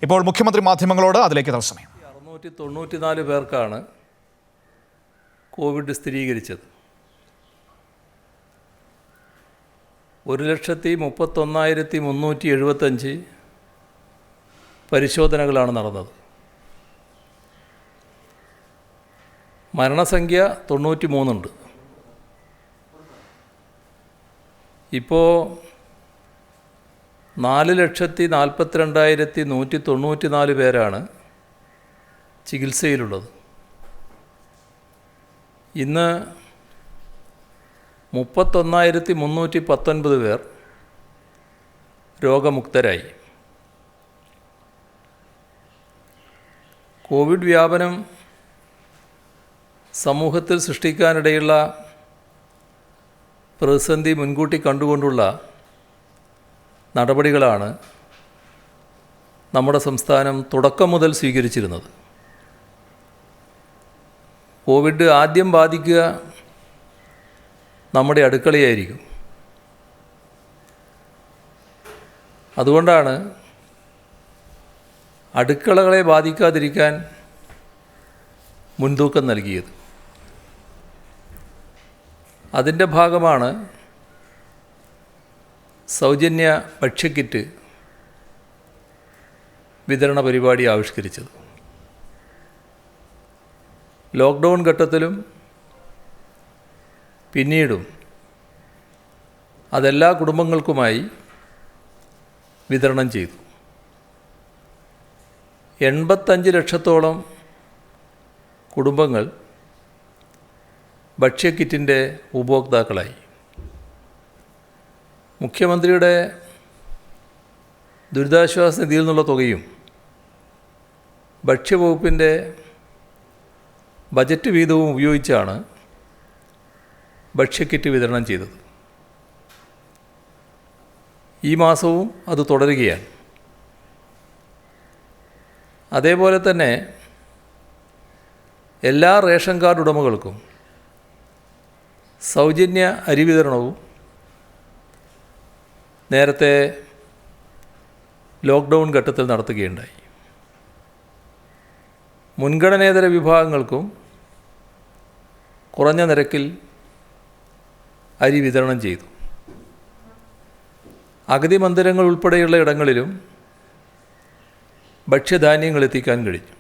ഇപ്പോൾ മുഖ്യമന്ത്രി മാധ്യമങ്ങളോട് അതിലേക്ക് തത്സമയം. 694 പേർക്കാണ് കോവിഡ് സ്ഥിരീകരിച്ചത്. 1,31,375 പരിശോധനകളാണ് നടന്നത്. മരണസംഖ്യ 93 ഉണ്ട്. ഇപ്പോൾ 4,42,194 പേരാണ് ചികിത്സയിലുള്ളത്. ഇന്ന് 31,319 പേർ രോഗമുക്തരായി. കോവിഡ് വ്യാപനം സമൂഹത്തിൽ സൃഷ്ടിക്കാനിടയുള്ള പ്രതിസന്ധി മുൻകൂട്ടി കണ്ടുകൊണ്ടുള്ള നടപടികളാണ് നമ്മുടെ സംസ്ഥാനം തുടക്കം മുതൽ സ്വീകരിച്ചിരുന്നത്. കോവിഡ് ആദ്യം ബാധിക്കുക നമ്മുടെ അടുക്കളയായിരിക്കും. അതുകൊണ്ടാണ് അടുക്കളകളെ ബാധിക്കാതിരിക്കാൻ മുൻതൂക്കം നൽകിയത്. അതിൻ്റെ ഭാഗമാണ് സൗജന്യ ഭക്ഷ്യക്കിറ്റ് വിതരണ പരിപാടി ആവിഷ്കരിച്ചത്. ലോക്ക്ഡൗൺ ഘട്ടത്തിലും പിന്നീടും അതെല്ലാ കുടുംബങ്ങൾക്കുമായി വിതരണം ചെയ്തു. 85 ലക്ഷത്തോളം കുടുംബങ്ങൾ ഭക്ഷ്യക്കിറ്റിൻ്റെ ഉപഭോക്താക്കളായി. മുഖ്യമന്ത്രിയുടെ ദുരിതാശ്വാസ നിധിയിൽ നിന്നുള്ള തുകയും ഭക്ഷ്യവകുപ്പിൻ്റെ ബജറ്റ് വീതവും ഉപയോഗിച്ചാണ് ഭക്ഷ്യക്കിറ്റ് വിതരണം ചെയ്തത്. ഈ മാസവും അത് തുടരുകയാണ്. അതേപോലെ തന്നെ എല്ലാ റേഷൻ കാർഡ് ഉടമകൾക്കും സൗജന്യ അരി വിതരണവും നേരത്തെ ലോക്ക്ഡൗൺ ഘട്ടത്തിൽ നടത്തുകയുണ്ടായി. മുൻഗണനേതര വിഭാഗങ്ങൾക്കും കുറഞ്ഞ നിരക്കിൽ അരി വിതരണം ചെയ്തു. അഗതി മന്ദിരങ്ങൾ ഉൾപ്പെടെയുള്ള ഇടങ്ങളിലും ഭക്ഷ്യധാന്യങ്ങൾ എത്തിക്കാൻ കഴിഞ്ഞു.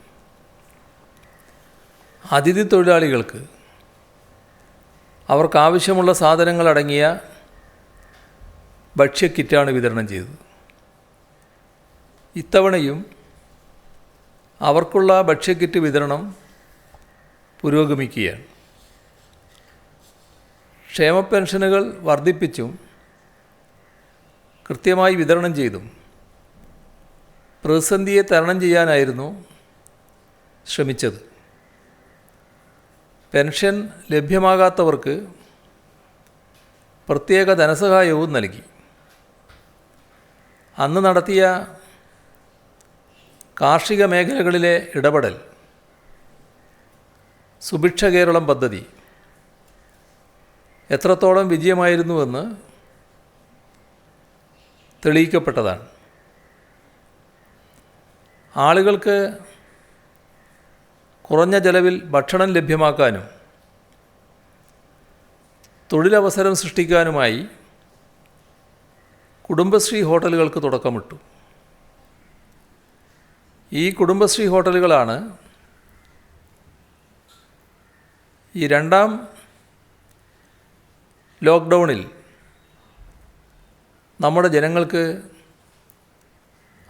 അതിഥി തൊഴിലാളികൾക്ക് അവർക്കാവശ്യമുള്ള സാധനങ്ങൾ അടങ്ങിയ ഭക്ഷ്യക്കിറ്റാണ് വിതരണം ചെയ്തത്. ഇത്തവണയും അവർക്കുള്ള ഭക്ഷ്യക്കിറ്റ് വിതരണം പുരോഗമിക്കുകയാണ്. ക്ഷേമ പെൻഷനുകൾ വർദ്ധിപ്പിച്ചും കൃത്യമായി വിതരണം ചെയ്തും പ്രതിസന്ധിയെ തരണം ചെയ്യാനായിരുന്നു ശ്രമിച്ചത്. പെൻഷൻ ലഭ്യമാകാത്തവർക്ക് പ്രത്യേക ധനസഹായവും നൽകി. അന്ന് നടത്തിയ കാർഷിക മേഖലകളിലെ ഇടപെടൽ, സുഭിക്ഷ കേരളം പദ്ധതി എത്രത്തോളം വിജയമായിരുന്നുവെന്ന് തെളിയിക്കപ്പെട്ടതാണ്. ആളുകൾക്ക് കുറഞ്ഞ ചെലവിൽ ഭക്ഷണം ലഭ്യമാക്കാനും തൊഴിലവസരം സൃഷ്ടിക്കാനുമായി കുടുംബശ്രീ ഹോട്ടലുകൾക്ക് തുടക്കമിട്ടു. ഈ കുടുംബശ്രീ ഹോട്ടലുകളാണ് ഈ രണ്ടാം ലോക്ക്ഡൗണിൽ നമ്മുടെ ജനങ്ങൾക്ക്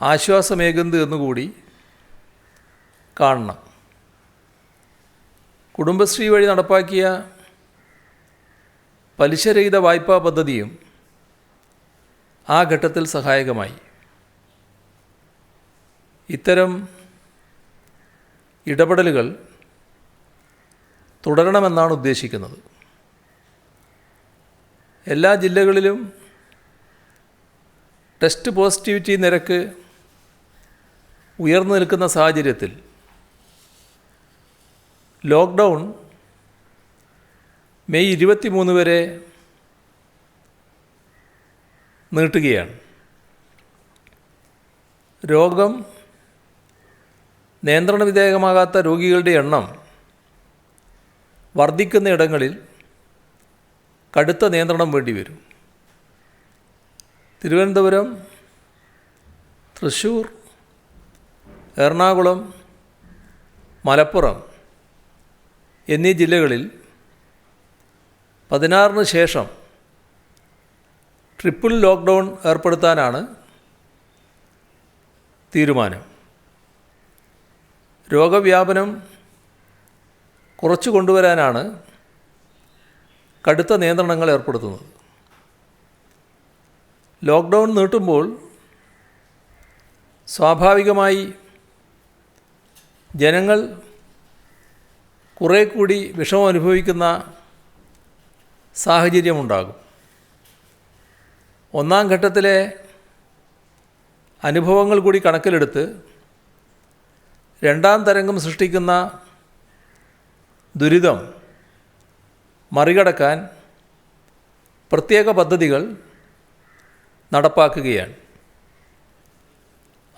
ആശ്വാസമേകുന്നത് എന്നുകൂടി കാണണം. കുടുംബശ്രീ വഴി നടപ്പാക്കിയ പലിശരഹിത വായ്പാ പദ്ധതിയും ആ ഘട്ടത്തിൽ സഹായകമായി. ഇത്തരം ഇടപെടലുകൾ തുടരണമെന്നാണ് ഉദ്ദേശിക്കുന്നത്. എല്ലാ ജില്ലകളിലും ടെസ്റ്റ് പോസിറ്റിവിറ്റി നിരക്ക് ഉയർന്നു നിൽക്കുന്ന സാഹചര്യത്തിൽ ലോക്ക്ഡൗൺ മെയ് 23 വരെ നീട്ടുകയാണ്. രോഗം നിയന്ത്രണ വിധേയമാകാത്ത രോഗികളുടെ എണ്ണം വർദ്ധിക്കുന്ന ഇടങ്ങളിൽ കടുത്ത നിയന്ത്രണം വേണ്ടിവരും. തിരുവനന്തപുരം, തൃശ്ശൂർ, എറണാകുളം, മലപ്പുറം എന്നീ ജില്ലകളിൽ 16-ന് ശേഷം ട്രിപ്പിൾ ലോക്ക്ഡൗൺ ഏർപ്പെടുത്താനാണ് തീരുമാനം. രോഗവ്യാപനം കുറച്ചു കൊണ്ടുവരാനാണ് കടുത്ത നിയന്ത്രണങ്ങൾ ഏർപ്പെടുത്തുന്നത്. ലോക്ക്ഡൗൺ നീട്ടുമ്പോൾ സ്വാഭാവികമായി ജനങ്ങൾ കുറേ കൂടി വിഷമം അനുഭവിക്കുന്ന സാഹചര്യമുണ്ടാകും. ഒന്നാം ഘട്ടത്തിലെ അനുഭവങ്ങൾ കൂടി കണക്കിലെടുത്ത് രണ്ടാം തരംഗം സൃഷ്ടിക്കുന്ന ദുരിതം മറികടക്കാൻ പ്രത്യേക പദ്ധതികൾ നടപ്പാക്കുകയാണ്.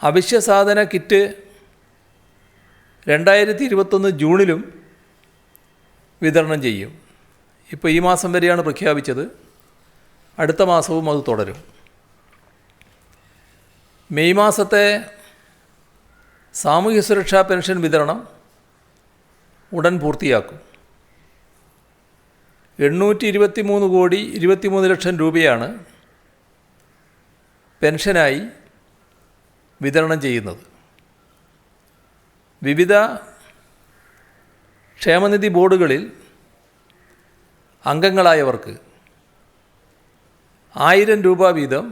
അവശ്യ സാധന കിറ്റ് 2021 ജൂണിലും വിതരണം ചെയ്യും. ഇപ്പോൾ ഈ മാസം വരെയാണ് പ്രഖ്യാപിച്ചത്. അടുത്ത മാസവും അത് തുടരും. മെയ് മാസത്തെ സാമൂഹ്യ സുരക്ഷാ പെൻഷൻ വിതരണം ഉടൻ പൂർത്തിയാക്കും. 823 രൂപയാണ് പെൻഷനായി വിതരണം ചെയ്യുന്നത്. വിവിധ ക്ഷേമനിധി ബോർഡുകളിൽ അംഗങ്ങളായവർക്ക് 1000 രൂപ വീതം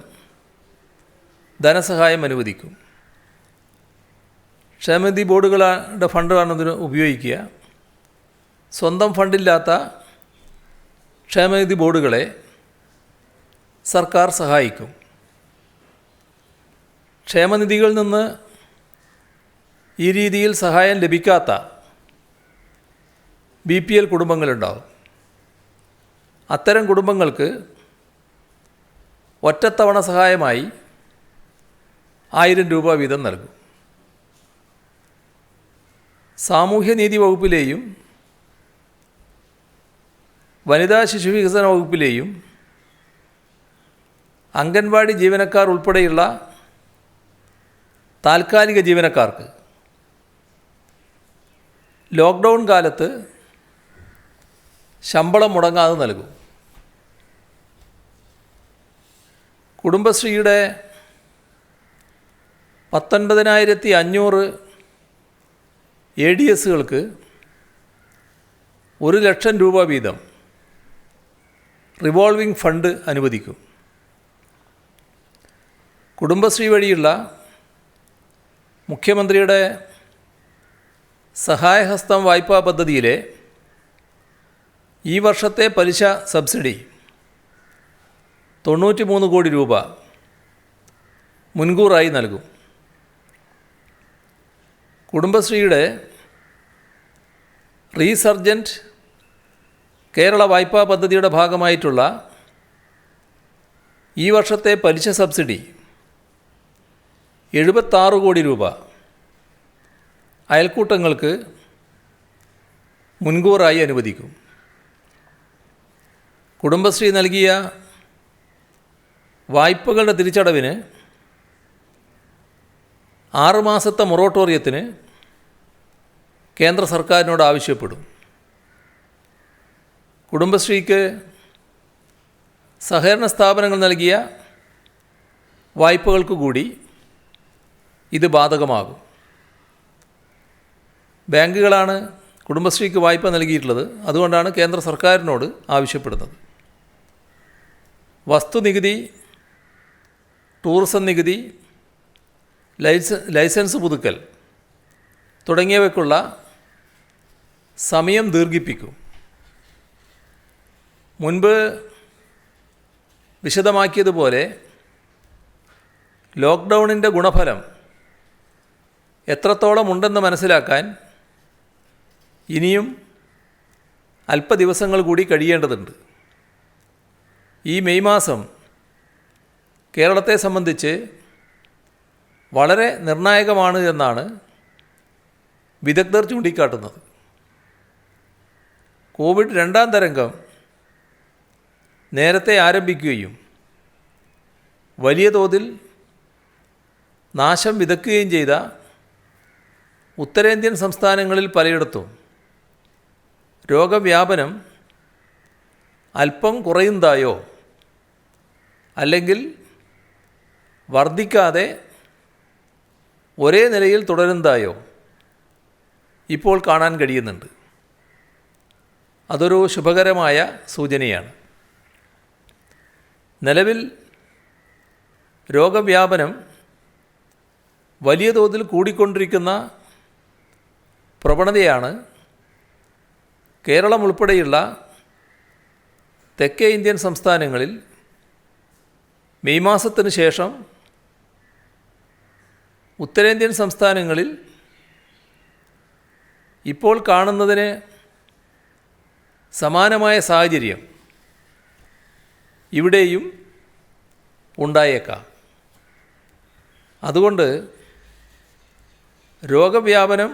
ധനസഹായം അനുവദിക്കും. ക്ഷേമനിധി ബോർഡുകളുടെ ഫണ്ടാണ് ഇതിന് ഉപയോഗിക്കുക. സ്വന്തം ഫണ്ടില്ലാത്ത ക്ഷേമനിധി ബോർഡുകളെ സർക്കാർ സഹായിക്കും. ക്ഷേമനിധികളിൽ നിന്ന് ഈ രീതിയിൽ സഹായം ലഭിക്കാത്ത BPL കുടുംബങ്ങളുണ്ടാവും. അത്തരം കുടുംബങ്ങൾക്ക് ഒറ്റത്തവണ സഹായമായി 1000 രൂപ വീതം നൽകും. സാമൂഹ്യനീതി വകുപ്പിലെയും വനിതാ ശിശു വികസന വകുപ്പിലെയും അംഗൻവാടി ജീവനക്കാർ ഉൾപ്പെടെയുള്ള താൽക്കാലിക ജീവനക്കാർക്ക് ലോക്ക്ഡൗൺ കാലത്ത് ശമ്പളം മുടങ്ങാതെ നൽകും. കുടുംബശ്രീയുടെ 19,500 ADSകൾക്ക് 1,00,000 രൂപ വീതം റിവോൾവിംഗ് ഫണ്ട് അനുവദിക്കും. കുടുംബശ്രീ വഴിയുള്ള മുഖ്യമന്ത്രിയുടെ സഹായഹസ്തം വായ്പാ പദ്ധതിയിലെ ഈ വർഷത്തെ പലിശ സബ്സിഡി 93 കോടി രൂപ മുൻകൂറായി നൽകും. കുടുംബശ്രീയുടെ റീസർജൻറ്റ് കേരള വായ്പാ പദ്ധതിയുടെ ഭാഗമായിട്ടുള്ള ഈ വർഷത്തെ പലിശ സബ്സിഡി 76 കോടി രൂപ അയൽക്കൂട്ടങ്ങൾക്ക് മുൻകൂറായി അനുവദിക്കും. കുടുംബശ്രീ നൽകിയ വായ്പകളുടെ തിരിച്ചടവിന് 6 മാസത്തെ മൊറട്ടോറിയത്തിന് കേന്ദ്ര സർക്കാരിനോട് ആവശ്യപ്പെടും. കുടുംബശ്രീക്ക് സഹകരണ സ്ഥാപനങ്ങൾ നൽകിയ വായ്പകൾക്ക് കൂടി ഇത് ബാധകമാകും. ബാങ്കുകളാണ് കുടുംബശ്രീക്ക് വായ്പ നൽകിയിട്ടുള്ളത്. അതുകൊണ്ടാണ് കേന്ദ്ര സർക്കാരിനോട് ആവശ്യപ്പെടുന്നത്. വസ്തുനികുതി, ടൂറിസം നികുതി, ലൈസൻസ് പുതുക്കൽ തുടങ്ങിയവയ്ക്കുള്ള സമയം ദീർഘിപ്പിക്കും. മുൻപ് വിശദമാക്കിയതുപോലെ ലോക്ക്ഡൗണിൻ്റെ ഗുണഫലം എത്രത്തോളം ഉണ്ടെന്ന് മനസ്സിലാക്കാൻ ഇനിയും അല്പ ദിവസങ്ങൾ കൂടി കഴിയേണ്ടതുണ്ട്. ഈ മെയ് മാസം കേരളത്തെ സംബന്ധിച്ച് വളരെ നിർണായകമാണ് എന്നാണ് വിദഗ്ധർ ചൂണ്ടിക്കാട്ടുന്നത്. കോവിഡ് രണ്ടാം തരംഗം നേരത്തെ ആരംഭിക്കുകയും വലിയ തോതിൽ നാശം വിതയ്ക്കുകയും ചെയ്ത ഉത്തരേന്ത്യൻ സംസ്ഥാനങ്ങളിൽ പലയിടത്തും രോഗവ്യാപനം അല്പം കുറയുന്നതായോ അല്ലെങ്കിൽ വർദ്ധിക്കാതെ ഒരേ നിലയിൽ തുടരുന്നതായോ ഇപ്പോൾ കാണാൻ കഴിയുന്നുണ്ട്. അതൊരു ശുഭകരമായ സൂചനയാണ്. നിലവിൽ രോഗവ്യാപനം വലിയ തോതിൽ കൂടിക്കൊണ്ടിരിക്കുന്ന പ്രവണതയാണ് കേരളം ഉൾപ്പെടെയുള്ള തെക്കേ ഇന്ത്യൻ സംസ്ഥാനങ്ങളിൽ മെയ് മാസത്തിന് ശേഷം ഉത്തരേന്ത്യൻ സംസ്ഥാനങ്ങളിൽ ഇപ്പോൾ കാണുന്നതിന് സമാനമായ സാഹചര്യം ഇവിടെയും ഉണ്ടായേക്കാം. അതുകൊണ്ട് രോഗവ്യാപനം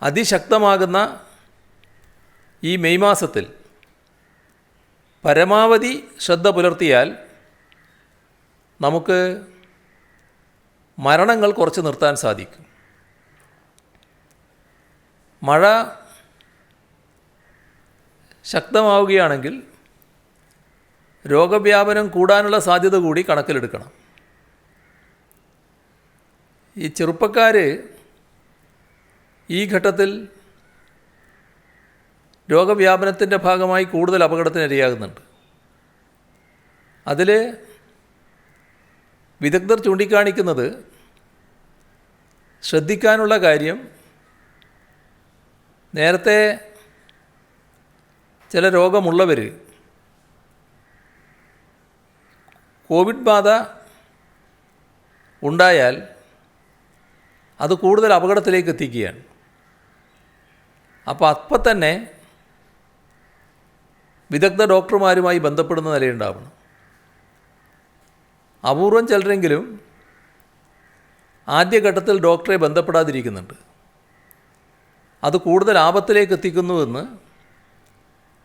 അതിശക്തമാകുന്ന ഈ മെയ് മാസത്തിൽ പരമാവധി ശ്രദ്ധ പുലർത്തിയാൽ നമുക്ക് മരണങ്ങൾ കുറച്ച് നിർത്താൻ സാധിക്കും. മഴ ശക്തമാവുകയാണെങ്കിൽ രോഗവ്യാപനം കൂടാനുള്ള സാധ്യത കൂടി കണക്കിലെടുക്കണം. ഈ ചെറുപ്പക്കാർ ഈ ഘട്ടത്തിൽ രോഗവ്യാപനത്തിൻ്റെ ഭാഗമായി കൂടുതൽ അപകടത്തിനിരയാകുന്നുണ്ട്. അതിൽ വിദഗ്ധർ ചൂണ്ടിക്കാണിക്കുന്നത് ശ്രദ്ധിക്കാനുള്ള കാര്യം, നേരത്തെ ചില രോഗമുള്ളവർ കോവിഡ് ബാധ ഉണ്ടായാൽ അത് കൂടുതൽ അപകടത്തിലേക്ക് എത്തിക്കുകയാണ്. അപ്പോൾ അപ്പം തന്നെ വിദഗ്ധ ഡോക്ടർമാരുമായി ബന്ധപ്പെടുന്ന നിലയുണ്ടാവണം. അപൂർവം ചിലരെങ്കിലും ആദ്യഘട്ടത്തിൽ ഡോക്ടറെ ബന്ധപ്പെടാതിരിക്കുന്നുണ്ട്. അത് കൂടുതൽ ആപത്തിലേക്ക് എത്തിക്കുന്നുവെന്ന്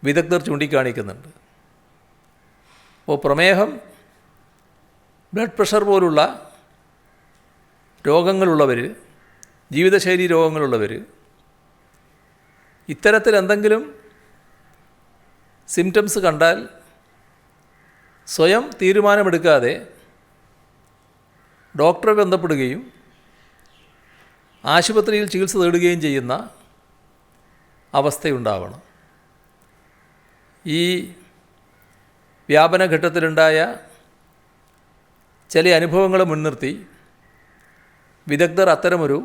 വിദഗ്ധർ ചൂണ്ടിക്കാണിക്കുന്നുണ്ട്. അപ്പോൾ പ്രമേഹം, ബ്ലഡ് പ്രഷർ പോലുള്ള രോഗങ്ങളുള്ളവർ, ജീവിതശൈലി രോഗങ്ങളുള്ളവർ ഇത്തരത്തിൽ എന്തെങ്കിലും സിംറ്റംസ് കണ്ടാൽ സ്വയം തീരുമാനമെടുക്കാതെ ഡോക്ടറെ ബന്ധപ്പെടുകയും ആശുപത്രിയിൽ ചികിത്സ തേടുകയും ചെയ്യുന്ന അവസ്ഥയുണ്ടാവണം. ഈ വ്യാപനഘട്ടത്തിലുണ്ടായ ചില അനുഭവങ്ങളെ മുൻനിർത്തി വിദഗ്ധർ അത്തരമൊരു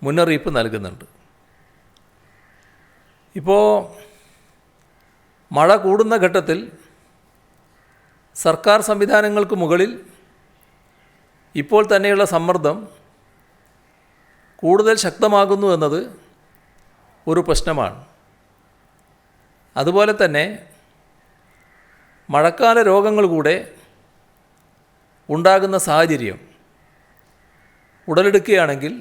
മുന്നറിയിപ്പ് നൽകുന്നുണ്ട്. ഇപ്പോൾ മഴ കൂടുന്ന ഘട്ടത്തിൽ സർക്കാർ സംവിധാനങ്ങൾക്ക് മുകളിൽ ഇപ്പോൾ തന്നെയുള്ള സമ്മർദ്ദം കൂടുതൽ ശക്തമാകുന്നു എന്നത് ഒരു പ്രശ്നമാണ്. അതുപോലെ തന്നെ മഴക്കാല രോഗങ്ങൾ കൂടെ ഉണ്ടാകുന്ന സാഹചര്യം ഉടലെടുക്കുകയാണെങ്കിൽ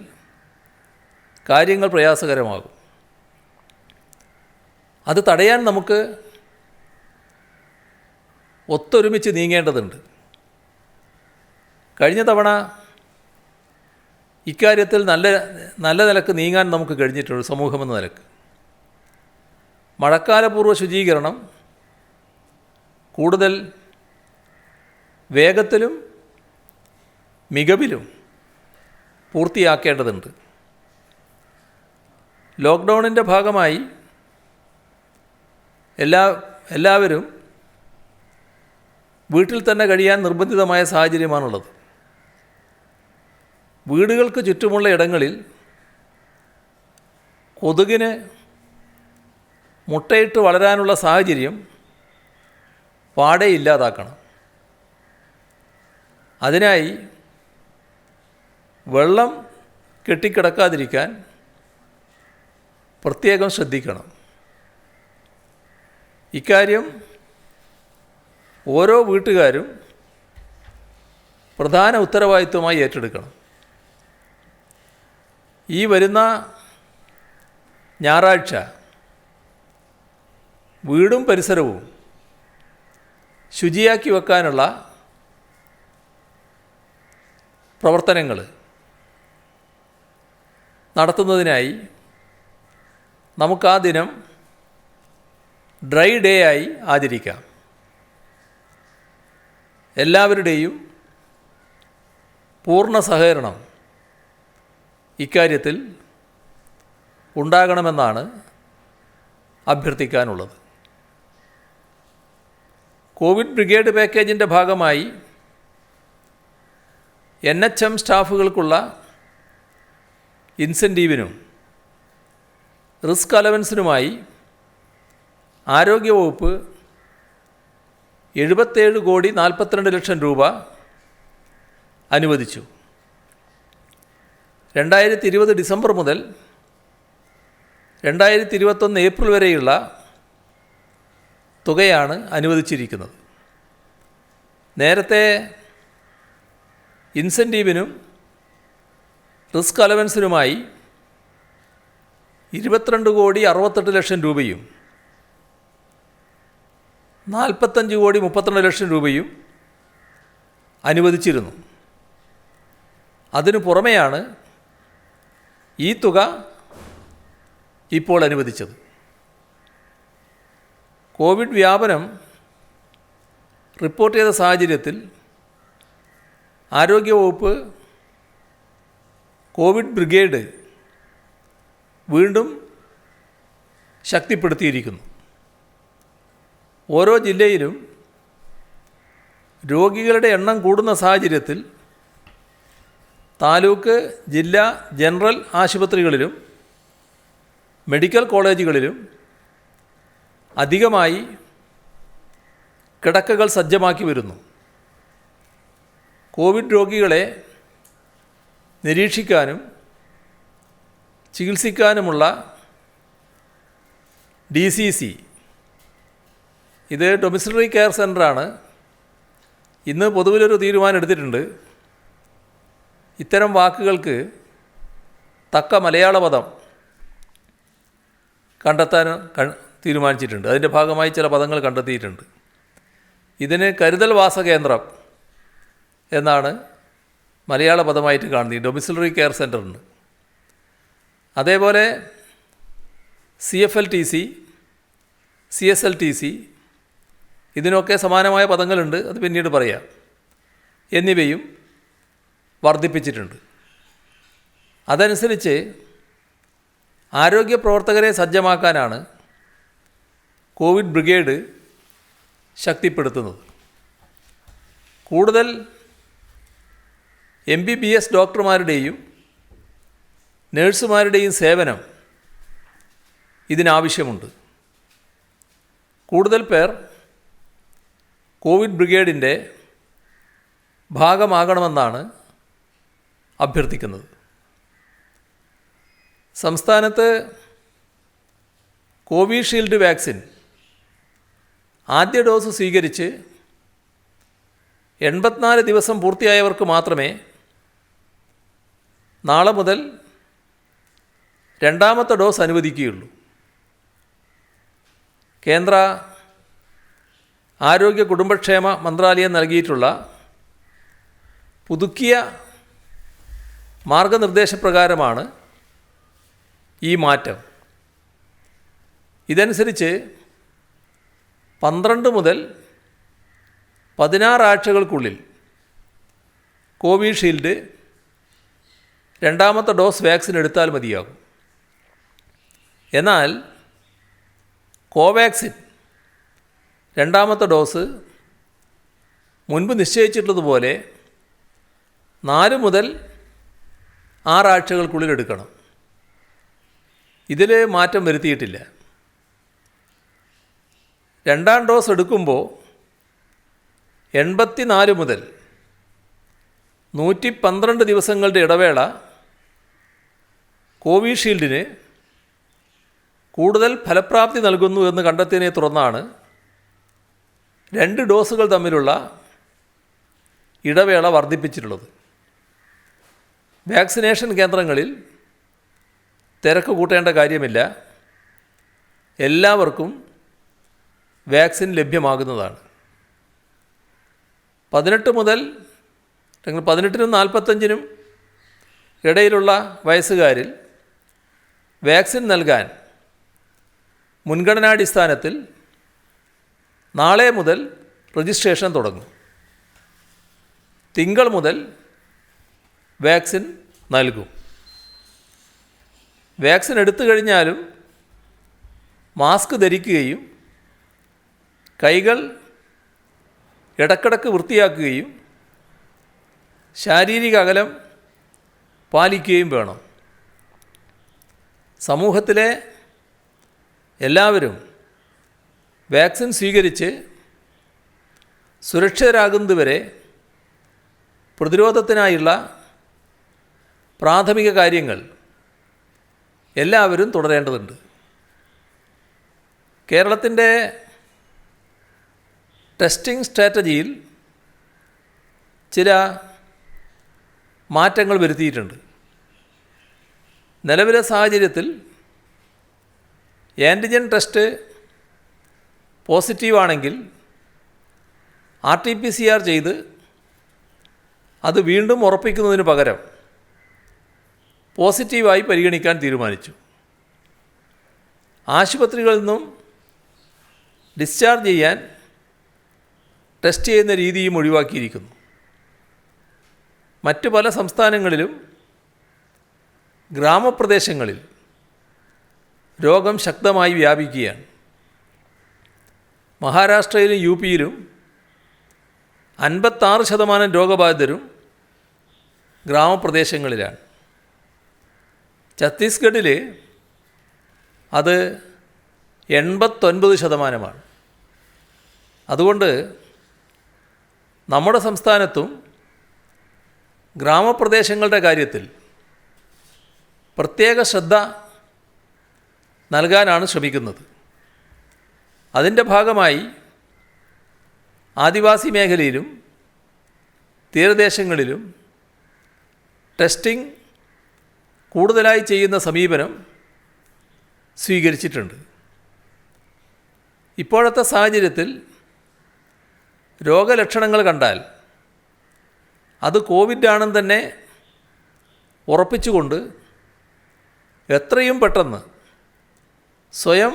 കാര്യങ്ങൾ പ്രയാസകരമാകും. അത് തടയാൻ നമുക്ക് ഒത്തൊരുമിച്ച് നീങ്ങേണ്ടതുണ്ട്. കഴിഞ്ഞ തവണ ഇക്കാര്യത്തിൽ നല്ല നിലക്ക് നീങ്ങാൻ നമുക്ക് കഴിഞ്ഞിട്ടുണ്ട്. സമൂഹമെന്ന നിലക്ക് മഴക്കാലപൂർവ്വ ശുചീകരണം കൂടുതൽ വേഗത്തിലും മികവിലും പൂർത്തിയാക്കേണ്ടതുണ്ട്. ലോക്ക്ഡൗണിൻ്റെ ഭാഗമായി എല്ലാവരും വീട്ടിൽ തന്നെ കഴിയാൻ നിർബന്ധിതമായ സാഹചര്യമാണുള്ളത്. വീടുകൾക്ക് ചുറ്റുമുള്ള ഇടങ്ങളിൽ കൊതുകിന് മുട്ടയിട്ട് വളരാനുള്ള സാഹചര്യം പാടെ ഇല്ലാതാക്കണം. അതിനായി വെള്ളം കെട്ടിക്കിടക്കാതിരിക്കാൻ പ്രത്യേകം ശ്രദ്ധിക്കണം. ഇക്കാര്യം ഓരോ വീട്ടുകാരും പ്രധാന ഉത്തരവാദിത്വമായി ഏറ്റെടുക്കണം. ഈ വരുന്ന ഞായറാഴ്ച വീടും പരിസരവും ശുചിയാക്കി വെക്കാനുള്ള പ്രവർത്തനങ്ങൾ നടത്തുന്നതിനായി നമുക്ക് ആ ദിനം ഡ്രൈ ഡേ ആയി ആചരിക്കാം. എല്ലാവരുടെയും പൂർണ്ണ സഹകരണം ഇക്കാര്യത്തിൽ ഉണ്ടാകണമെന്നാണ് അഭ്യർത്ഥിക്കാനുള്ളത്. കോവിഡ് ബ്രിഗേഡ് പാക്കേജിൻ്റെ ഭാഗമായി NHM സ്റ്റാഫുകൾക്കുള്ള ഇൻസെൻറ്റീവിനും റിസ്ക് അലവൻസിനുമായി ആരോഗ്യവകുപ്പ് 77,42,00,000 രൂപ അനുവദിച്ചു. 2020 ഡിസംബർ മുതൽ 2021 ഏപ്രിൽ വരെയുള്ള തുകയാണ് അനുവദിച്ചിരിക്കുന്നത്. നേരത്തെ ഇൻസെൻറ്റീവിനും റിസ്ക് അലവൻസിനുമായി 22,68,00,000 രൂപയും 45,32,00,000 രൂപയും അനുവദിച്ചിരുന്നു. അതിനു പുറമെയാണ് ഈ തുക ഇപ്പോൾ അനുവദിച്ചത്. കോവിഡ് വ്യാപനം റിപ്പോർട്ട് ചെയ്ത സാഹചര്യത്തിൽ ആരോഗ്യവകുപ്പ് കോവിഡ് ബ്രിഗേഡ് വീണ്ടും ശക്തിപ്പെടുത്തിയിരിക്കുന്നു. ഓരോ ജില്ലയിലും രോഗികളുടെ എണ്ണം കൂടുന്ന സാഹചര്യത്തിൽ താലൂക്ക്, ജില്ലാ, ജനറൽ ആശുപത്രികളിലും മെഡിക്കൽ കോളേജുകളിലും അധികമായി കിടക്കകൾ സജ്ജമാക്കി വരുന്നു. കോവിഡ് രോഗികളെ നിരീക്ഷിക്കാനും ചികിത്സിക്കാനുമുള്ള DCC, ഇത് ഡൊമിസിലറി കെയർ സെൻ്ററാണ്, ഇന്ന് പൊതുവിലൊരു തീരുമാനം എടുത്തിട്ടുണ്ട്. ഇത്തരം വാക്കുകൾക്ക് തക്ക മലയാള പദം കണ്ടെത്താൻ തീരുമാനിച്ചിട്ടുണ്ട്. അതിൻ്റെ ഭാഗമായി ചില പദങ്ങൾ കണ്ടെത്തിയിട്ടുണ്ട്. ഇതിന് കരുതൽ വാസകേന്ദ്രം എന്നാണ് മലയാള പദമായിട്ട് കാണുന്നത്, ഡൊമിസിലറി കെയർ സെൻ്ററിന്. അതേപോലെ CFLTC, CSLTC ഇതിനൊക്കെ സമാനമായ പദങ്ങളുണ്ട്, അത് പിന്നീട് പറയാം, എന്നിവയും വർദ്ധിപ്പിച്ചിട്ടുണ്ട്. അതനുസരിച്ച് ആരോഗ്യ പ്രവർത്തകരെ സജ്ജമാക്കാനാണ് കോവിഡ് ബ്രിഗേഡ് ശക്തിപ്പെടുത്തുന്നത്. കൂടുതൽ MBBS ഡോക്ടർമാരുടെയും നഴ്സുമാരുടെയും സേവനം ഇതിനാവശ്യമുണ്ട്. കൂടുതൽ പേർ കോവിഡ് ബ്രിഗേഡിൻ്റെ ഭാഗമാകണമെന്നാണ് അഭ്യർത്ഥിക്കുന്നത്. സംസ്ഥാനത്ത് കോവിഷീൽഡ് വാക്സിൻ ആദ്യ ഡോസ് സ്വീകരിച്ച് 84 ദിവസം പൂർത്തിയായവർക്ക് മാത്രമേ നാളെ മുതൽ രണ്ടാമത്തെ ഡോസ് അനുവദിക്കുകയുള്ളൂ. കേന്ദ്ര ആരോഗ്യ കുടുംബക്ഷേമ മന്ത്രാലയം നൽകിയിട്ടുള്ള പുതുക്കിയ മാർഗനിർദ്ദേശപ്രകാരമാണ് ഈ മാറ്റം. ഇതനുസരിച്ച് 12 മുതൽ 16 ആഴ്ചകൾക്കുള്ളിൽ കോവിഷീൽഡ് രണ്ടാമത്തെ ഡോസ് വാക്സിൻ എടുത്താൽ മതിയാകും. എന്നാൽ കോവാക്സിൻ രണ്ടാമത്തെ ഡോസ് മുൻപ് നിശ്ചയിച്ചിട്ടുള്ളതുപോലെ 4 മുതൽ 6 ആഴ്ചകൾക്കുള്ളിൽ എടുക്കണം. ഇതിൽ മാറ്റം വരുത്തിയിട്ടില്ല. രണ്ടാം ഡോസ് എടുക്കുമ്പോൾ 84 മുതൽ 112 ദിവസങ്ങളുടെ ഇടവേള കോവിഷീൽഡിന് കൂടുതൽ ഫലപ്രാപ്തി നൽകുന്നു എന്ന് കണ്ടെത്തിയതിനെ തുടർന്നാണ് 2 ഡോസുകൾ തമ്മിലുള്ള ഇടവേള വർദ്ധിപ്പിച്ചിട്ടുള്ളത്. വാക്സിനേഷൻ കേന്ദ്രങ്ങളിൽ തിരക്ക് കൂട്ടേണ്ട കാര്യമില്ല. എല്ലാവർക്കും വാക്സിൻ ലഭ്യമാകുന്നതാണ്. 18 മുതൽ 18-നും 45-നും ഇടയിലുള്ള വയസ്സുകാരിൽ വാക്സിൻ നൽകാൻ മുൻഗണനാടിസ്ഥാനത്തിൽ നാളെ മുതൽ രജിസ്ട്രേഷൻ തുടങ്ങും. തിങ്കൾ മുതൽ വാക്സിൻ നൽകും. വാക്സിൻ എടുത്തു കഴിഞ്ഞാലും മാസ്ക് ധരിക്കുകയും കൈകൾ ഇടക്കിടക്ക് വൃത്തിയാക്കുകയും ശാരീരിക അകലം പാലിക്കുകയും വേണം. സമൂഹത്തിലെ എല്ലാവരും വാക്സിൻ സ്വീകരിച്ച് സുരക്ഷിതരാകുന്നതുവരെ പ്രതിരോധത്തിനായുള്ള പ്രാഥമിക കാര്യങ്ങൾ എല്ലാവരും തുടരേണ്ടതുണ്ട്. കേരളത്തിൻ്റെ ടെസ്റ്റിംഗ് സ്ട്രാറ്റജിയിൽ ചില മാറ്റങ്ങൾ വരുത്തിയിട്ടുണ്ട്. നിലവിലെ സാഹചര്യത്തിൽ ആൻറ്റിജൻ ടെസ്റ്റ് പോസിറ്റീവാണെങ്കിൽ RT-PCR ചെയ്ത് അത് വീണ്ടും ഉറപ്പിക്കുന്നതിന് പകരം പോസിറ്റീവായി പരിഗണിക്കാൻ തീരുമാനിച്ചു. ആശുപത്രികളിൽ നിന്നും ഡിസ്ചാർജ് ചെയ്യാൻ ടെസ്റ്റ് ചെയ്യുന്ന രീതിയും ഒഴിവാക്കിയിരിക്കുന്നു. മറ്റ് പല സംസ്ഥാനങ്ങളിലും ഗ്രാമപ്രദേശങ്ങളിൽ രോഗം ശക്തമായി വ്യാപിക്കുകയാണ്. മഹാരാഷ്ട്രയിലും UP-യിലും 56% രോഗബാധിതരും ഗ്രാമപ്രദേശങ്ങളിലാണ്. ഛത്തീസ്ഗഡിൽ അത് 89%. അതുകൊണ്ട് നമ്മുടെ സംസ്ഥാനത്തും ഗ്രാമപ്രദേശങ്ങളുടെ കാര്യത്തിൽ പ്രത്യേക ശ്രദ്ധ നൽകാനാണ് ശ്രമിക്കുന്നത്. അതിൻ്റെ ഭാഗമായി ആദിവാസി മേഖലയിലും തീരദേശങ്ങളിലും ടെസ്റ്റിംഗ് കൂടുതലായി ചെയ്യുന്ന സമീപനം സ്വീകരിച്ചിട്ടുണ്ട്. ഇപ്പോഴത്തെ സാഹചര്യത്തിൽ രോഗലക്ഷണങ്ങൾ കണ്ടാൽ അത് കോവിഡ് ആണെന്ന് തന്നെ ഉറപ്പിച്ചുകൊണ്ട് എത്രയും പെട്ടെന്ന് സ്വയം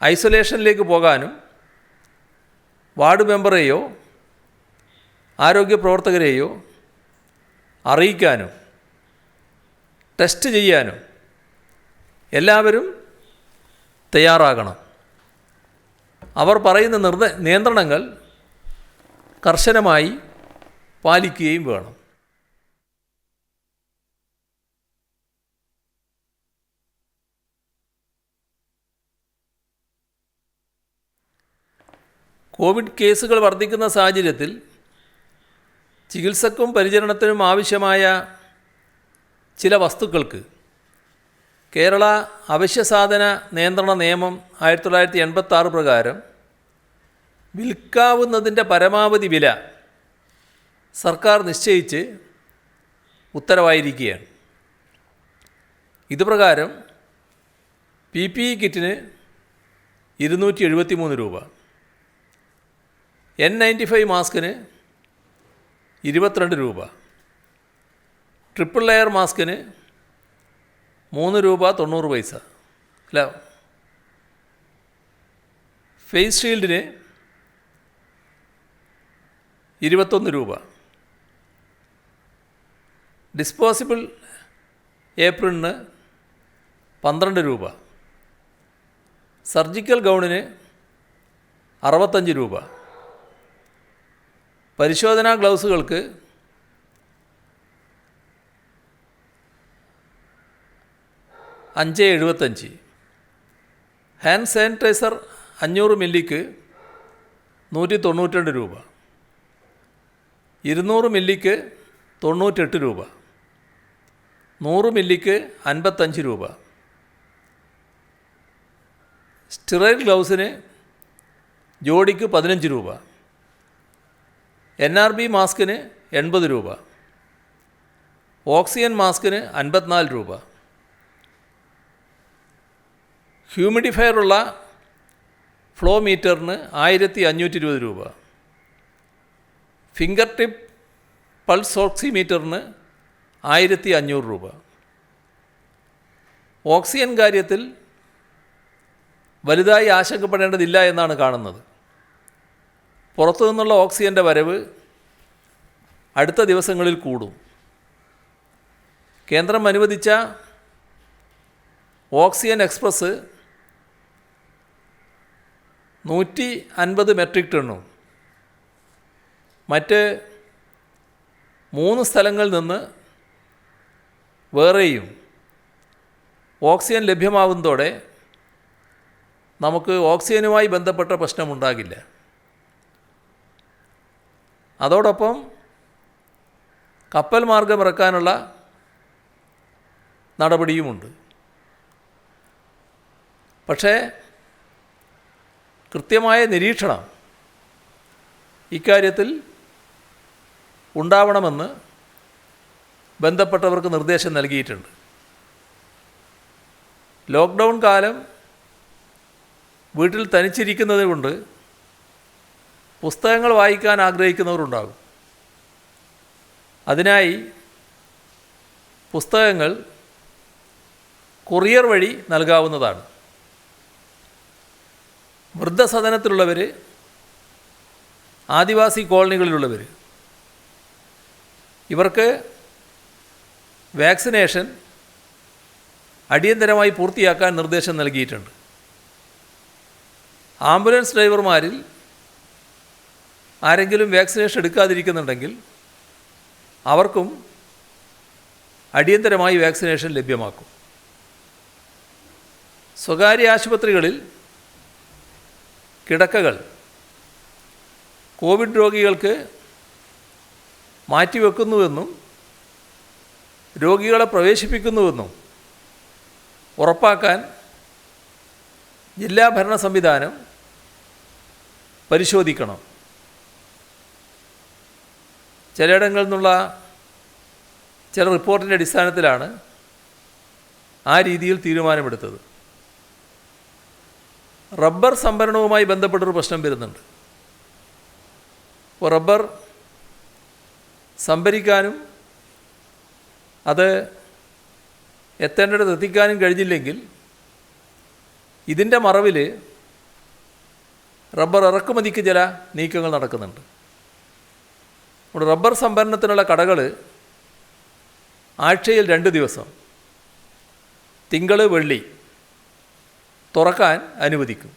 ഐസൊലേഷനിലേക്ക് പോകാനും വാർഡ് മെമ്പറെയോ ആരോഗ്യ പ്രവർത്തകരെയോ അറിയിക്കാനും ടെസ്റ്റ് ചെയ്യാനും എല്ലാവരും തയ്യാറാകണം. അവർ പറയുന്ന നിയന്ത്രണങ്ങൾ കർശനമായി പാലിക്കുകയും വേണം. കോവിഡ് കേസുകൾ വർദ്ധിക്കുന്ന സാഹചര്യത്തിൽ ചികിത്സക്കും പരിചരണത്തിനും ആവശ്യമായ ചില വസ്തുക്കൾക്ക് കേരള അവശ്യസാധന നിയന്ത്രണ നിയമം 1986 പ്രകാരം വിൽക്കാവുന്നതിൻ്റെ പരമാവധി വില സർക്കാർ നിശ്ചയിച്ച് ഉത്തരവായിരിക്കുകയാണ്. ഇതുപ്രകാരം PPE കിറ്റിന് 273 രൂപ, N95 മാസ്കിന് 22 രൂപ, ട്രിപ്പിൾ ലെയർ മാസ്കിന് 3 രൂപ 90 പൈസ, അല്ല ഫേസ് ഷീൽഡിന് 21 രൂപ, ഡിസ്പോസിബിൾ ഏപ്രിലിന് 12 രൂപ, സർജിക്കൽ ഗൗണിന് 65 രൂപ, പരിശോധനാ ഗ്ലൗസുകൾക്ക് 5.75, ഹാൻഡ് സാനിറ്റൈസർ 500 മില്ലിക്ക് 192 രൂപ, 200 മില്ലിക്ക് 98 രൂപ, 100 മില്ലിക്ക് 55 രൂപ, സ്റ്റെറൈൽ ഗ്ലൗസിന് ജോഡിക്ക് 15 രൂപ, NRB മാസ്കിന് 80 രൂപ, ഓക്സിജൻ മാസ്കിന് 54 രൂപ, ഹ്യൂമിഡിഫയറുള്ള ഫ്ലോ മീറ്ററിന് 1520 രൂപ, ഫിംഗർ ടിപ്പ് പൾസ് ഓക്സിമീറ്ററിന് 1500 രൂപ. ഓക്സിജൻ കാര്യത്തിൽ വലുതായി ആശങ്കപ്പെടേണ്ടതില്ല എന്നാണ് കാണുന്നത്. പുറത്തു നിന്നുള്ള ഓക്സിജൻ്റെ വരവ് അടുത്ത ദിവസങ്ങളിൽ കൂടും. കേന്ദ്രം അനുവദിച്ച ഓക്സിജൻ എക്സ്പ്രസ് 150 മെട്രിക് ടണ്ണും മറ്റ് 3 സ്ഥലങ്ങളിൽ നിന്ന് വേറെയും ഓക്സിജൻ ലഭ്യമാവുന്നതോടെ നമുക്ക് ഓക്സിജനുമായി ബന്ധപ്പെട്ട പ്രശ്നമുണ്ടാകില്ല. അതോടൊപ്പം കപ്പൽ മാർഗം ഇറക്കാനുള്ള നടപടിയുമുണ്ട്. പക്ഷേ കൃത്യമായ നിരീക്ഷണം ഇക്കാര്യത്തിൽ ഉണ്ടാവണമെന്ന് ബന്ധപ്പെട്ടവർക്ക് നിർദ്ദേശം നൽകിയിട്ടുണ്ട്. ലോക്ക്ഡൗൺ കാലം വീട്ടിൽ തനിച്ചിരിക്കുന്നത് കൊണ്ട് പുസ്തകങ്ങൾ വായിക്കാൻ ആഗ്രഹിക്കുന്നവരുണ്ടാകും. അതിനായി പുസ്തകങ്ങൾ കൊറിയർ വഴി നൽകാവുന്നതാണ്. വൃദ്ധസദനത്തിലുള്ളവർ, ആദിവാസി കോളനികളിലുള്ളവർ, ഇവർക്ക് വാക്സിനേഷൻ അടിയന്തരമായി പൂർത്തിയാക്കാൻ നിർദ്ദേശം നൽകിയിട്ടുണ്ട്. ആംബുലൻസ് ഡ്രൈവർമാരിൽ ആരെങ്കിലും വാക്സിനേഷൻ എടുക്കാതിരിക്കുന്നുണ്ടെങ്കിൽ അവർക്കും അടിയന്തരമായി വാക്സിനേഷൻ ലഭ്യമാക്കും. സ്വകാര്യ ആശുപത്രികളിൽ കിടക്കകൾ കോവിഡ് രോഗികൾക്ക് മാറ്റിവെക്കുന്നുവെന്നും രോഗികളെ പ്രവേശിപ്പിക്കുന്നുവെന്നും ഉറപ്പാക്കാൻ ജില്ലാ ഭരണ സംവിധാനം പരിശോധിക്കണം. ചിലയിടങ്ങളിൽ നിന്നുള്ള ചില റിപ്പോർട്ടിൻ്റെ അടിസ്ഥാനത്തിലാണ് ആ രീതിയിൽ തീരുമാനമെടുത്തത്. റബ്ബർ സംഭരണവുമായി ബന്ധപ്പെട്ടൊരു പ്രശ്നം വരുന്നുണ്ട്. അപ്പോൾ റബ്ബർ സംഭരിക്കാനും അത് എത്തേണ്ടിടത്ത് എത്തിക്കാനും കഴിഞ്ഞില്ലെങ്കിൽ ഇതിൻ്റെ മറവിൽ റബ്ബർ ഇറക്കുമതിക്ക് ചില നീക്കങ്ങൾ നടക്കുന്നുണ്ട്. ഇവിടെ റബ്ബർ സംഭരണത്തിനുള്ള കടകൾ ആഴ്ചയിൽ 2 ദിവസം, തിങ്കൾ വെള്ളി, തുറക്കാൻ അനുവദിക്കും.